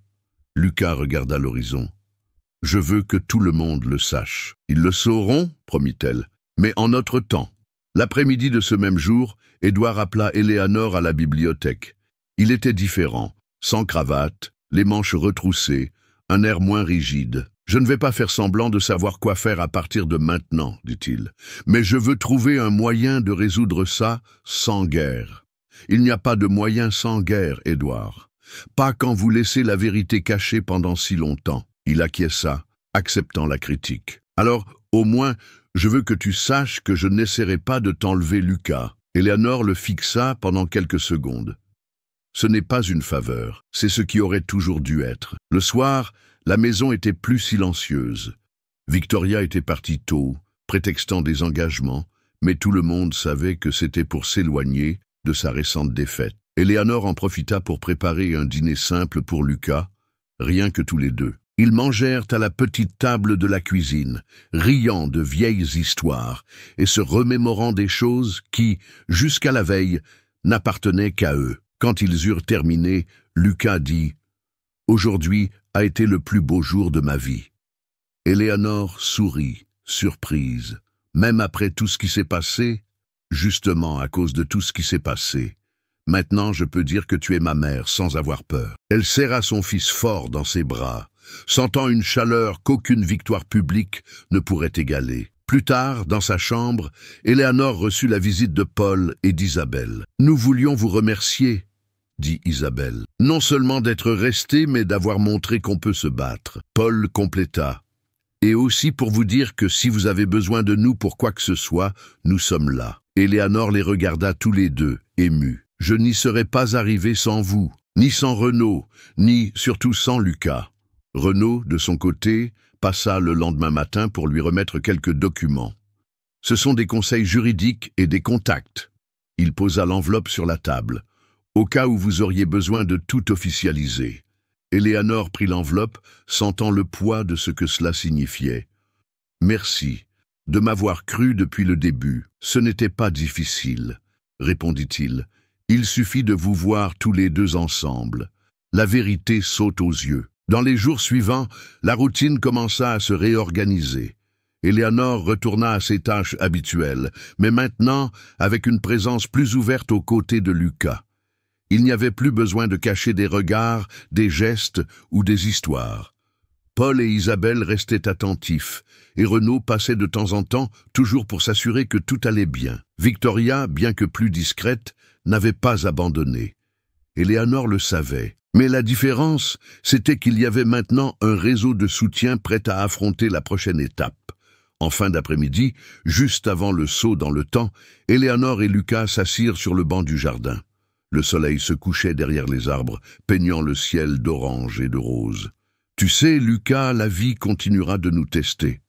Lucas regarda l'horizon. « Je veux que tout le monde le sache. »« Ils le sauront, » promit-elle, « mais en notre temps. » L'après-midi de ce même jour, Édouard appela Éléanore à la bibliothèque. Il était différent, sans cravate, les manches retroussées, un air moins rigide. « Je ne vais pas faire semblant de savoir quoi faire à partir de maintenant, » dit-il. « Mais je veux trouver un moyen de résoudre ça sans guerre. » « Il n'y a pas de moyen sans guerre, Édouard. Pas quand vous laissez la vérité cachée pendant si longtemps. » Il acquiesça, acceptant la critique. « Alors, au moins, je veux que tu saches que je n'essaierai pas de t'enlever Lucas. » Éléanore le fixa pendant quelques secondes. Ce n'est pas une faveur, c'est ce qui aurait toujours dû être. Le soir, la maison était plus silencieuse. Victoria était partie tôt, prétextant des engagements, mais tout le monde savait que c'était pour s'éloigner de sa récente défaite. Éléanore en profita pour préparer un dîner simple pour Lucas, rien que tous les deux. Ils mangèrent à la petite table de la cuisine, riant de vieilles histoires et se remémorant des choses qui, jusqu'à la veille, n'appartenaient qu'à eux. Quand ils eurent terminé, Lucas dit « Aujourd'hui a été le plus beau jour de ma vie. » Éléanore sourit, surprise. Même après tout ce qui s'est passé, justement à cause de tout ce qui s'est passé, maintenant je peux dire que tu es ma mère sans avoir peur. Elle serra son fils fort dans ses bras, sentant une chaleur qu'aucune victoire publique ne pourrait égaler. Plus tard, dans sa chambre, Éléanore reçut la visite de Paul et d'Isabelle. « Nous voulions vous remercier, » dit Isabelle. « Non seulement d'être restés, mais d'avoir montré qu'on peut se battre. » Paul compléta. « Et aussi pour vous dire que si vous avez besoin de nous pour quoi que ce soit, nous sommes là. » Éléanore les regarda tous les deux, émus. « Je n'y serais pas arrivé sans vous, ni sans Renaud, ni surtout sans Lucas. » Renaud, de son côté, passa le lendemain matin pour lui remettre quelques documents. « Ce sont des conseils juridiques et des contacts. » Il posa l'enveloppe sur la table, au cas où vous auriez besoin de tout officialiser. Éléanore prit l'enveloppe, sentant le poids de ce que cela signifiait. « Merci de m'avoir cru depuis le début. Ce n'était pas difficile, » répondit-il. « Il suffit de vous voir tous les deux ensemble. La vérité saute aux yeux. » Dans les jours suivants, la routine commença à se réorganiser. Éléanore retourna à ses tâches habituelles, mais maintenant avec une présence plus ouverte aux côtés de Lucas. Il n'y avait plus besoin de cacher des regards, des gestes ou des histoires. Paul et Isabelle restaient attentifs, et Renaud passait de temps en temps, toujours pour s'assurer que tout allait bien. Victoria, bien que plus discrète, n'avait pas abandonné. Éléanore le savait. Mais la différence, c'était qu'il y avait maintenant un réseau de soutien prêt à affronter la prochaine étape. En fin d'après-midi, juste avant le saut dans le temps, Éléanore et Lucas s'assirent sur le banc du jardin. Le soleil se couchait derrière les arbres, peignant le ciel d'orange et de rose. « Tu sais, Lucas, la vie continuera de nous tester. »«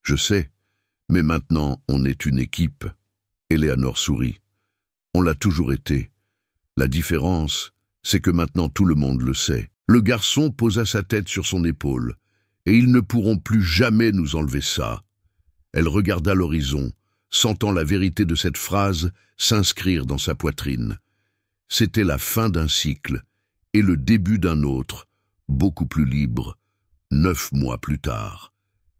Je sais, mais maintenant on est une équipe. » Éléanore sourit. « On l'a toujours été. La différence, c'est que maintenant tout le monde le sait. » Le garçon posa sa tête sur son épaule. « Et ils ne pourront plus jamais nous enlever ça. » Elle regarda l'horizon, sentant la vérité de cette phrase s'inscrire dans sa poitrine. C'était la fin d'un cycle et le début d'un autre, beaucoup plus libre, 9 mois plus tard.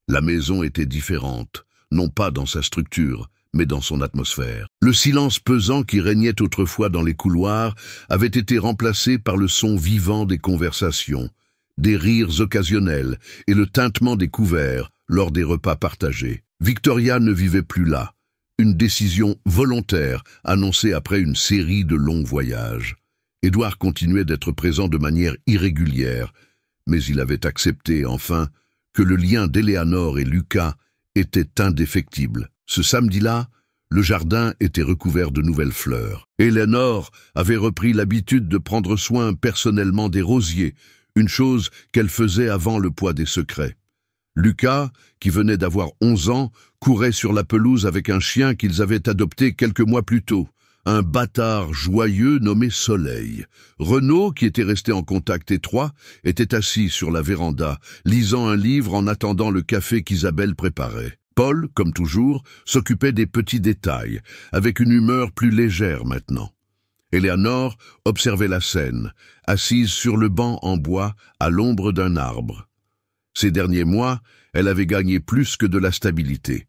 La maison était différente, non pas dans sa structure, mais dans son atmosphère. Le silence pesant qui régnait autrefois dans les couloirs avait été remplacé par le son vivant des conversations, des rires occasionnels et le tintement des couverts lors des repas partagés. Victoria ne vivait plus là, une décision volontaire annoncée après une série de longs voyages. Édouard continuait d'être présent de manière irrégulière, mais il avait accepté, enfin, que le lien d'Éléanore et Lucas était indéfectible. Ce samedi-là, le jardin était recouvert de nouvelles fleurs. Éléanore avait repris l'habitude de prendre soin personnellement des rosiers, une chose qu'elle faisait avant le poids des secrets. Lucas, qui venait d'avoir 11 ans, courait sur la pelouse avec un chien qu'ils avaient adopté quelques mois plus tôt, un bâtard joyeux nommé Soleil. Renaud, qui était resté en contact étroit, était assis sur la véranda, lisant un livre en attendant le café qu'Isabelle préparait. Paul, comme toujours, s'occupait des petits détails, avec une humeur plus légère maintenant. Éléanore observait la scène, assise sur le banc en bois à l'ombre d'un arbre. Ces derniers mois, elle avait gagné plus que de la stabilité.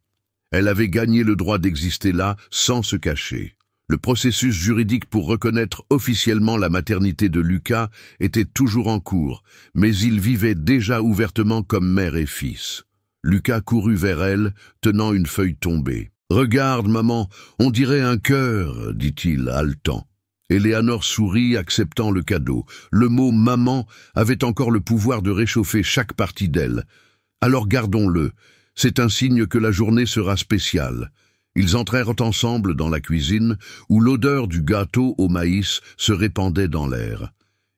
Elle avait gagné le droit d'exister là sans se cacher. Le processus juridique pour reconnaître officiellement la maternité de Lucas était toujours en cours, mais ils vivaient déjà ouvertement comme mère et fils. Lucas courut vers elle, tenant une feuille tombée. « Regarde, maman, on dirait un cœur, dit-il, haletant. » Éléanore sourit, acceptant le cadeau. Le mot « maman » avait encore le pouvoir de réchauffer chaque partie d'elle. « Alors gardons-le. C'est un signe que la journée sera spéciale. » Ils entrèrent ensemble dans la cuisine, où l'odeur du gâteau au maïs se répandait dans l'air.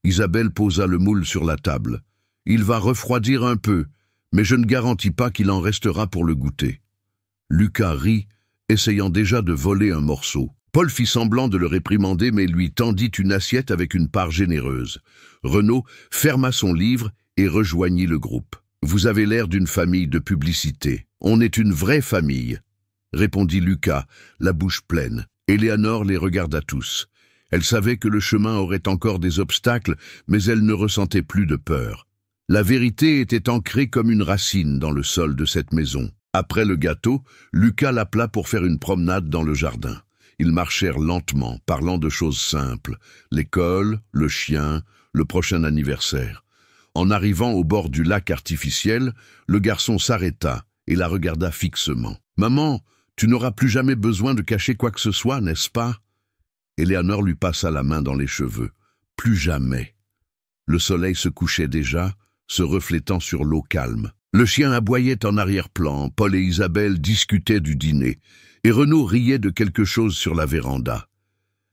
Isabelle posa le moule sur la table. « Il va refroidir un peu, mais je ne garantis pas qu'il en restera pour le goûter. » Lucas rit, essayant déjà de voler un morceau. Paul fit semblant de le réprimander, mais lui tendit une assiette avec une part généreuse. Renaud ferma son livre et rejoignit le groupe. « Vous avez l'air d'une famille de publicité. On est une vraie famille, » répondit Lucas, la bouche pleine. Éléanore les regarda tous. Elle savait que le chemin aurait encore des obstacles, mais elle ne ressentait plus de peur. La vérité était ancrée comme une racine dans le sol de cette maison. Après le gâteau, Lucas l'appela pour faire une promenade dans le jardin. Ils marchèrent lentement, parlant de choses simples, l'école, le chien, le prochain anniversaire. En arrivant au bord du lac artificiel, le garçon s'arrêta et la regarda fixement. « Maman, tu n'auras plus jamais besoin de cacher quoi que ce soit, n'est-ce pas ?» Éléanore lui passa la main dans les cheveux. « Plus jamais. » Le soleil se couchait déjà, se reflétant sur l'eau calme. Le chien aboyait en arrière-plan, Paul et Isabelle discutaient du dîner, et Renaud riait de quelque chose sur la véranda.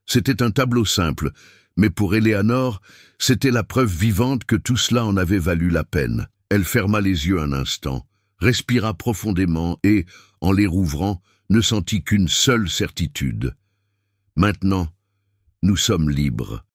C'était un tableau simple, mais pour Éléanore, c'était la preuve vivante que tout cela en avait valu la peine. Elle ferma les yeux un instant, respira profondément et, en les rouvrant, ne sentit qu'une seule certitude. Maintenant, nous sommes libres.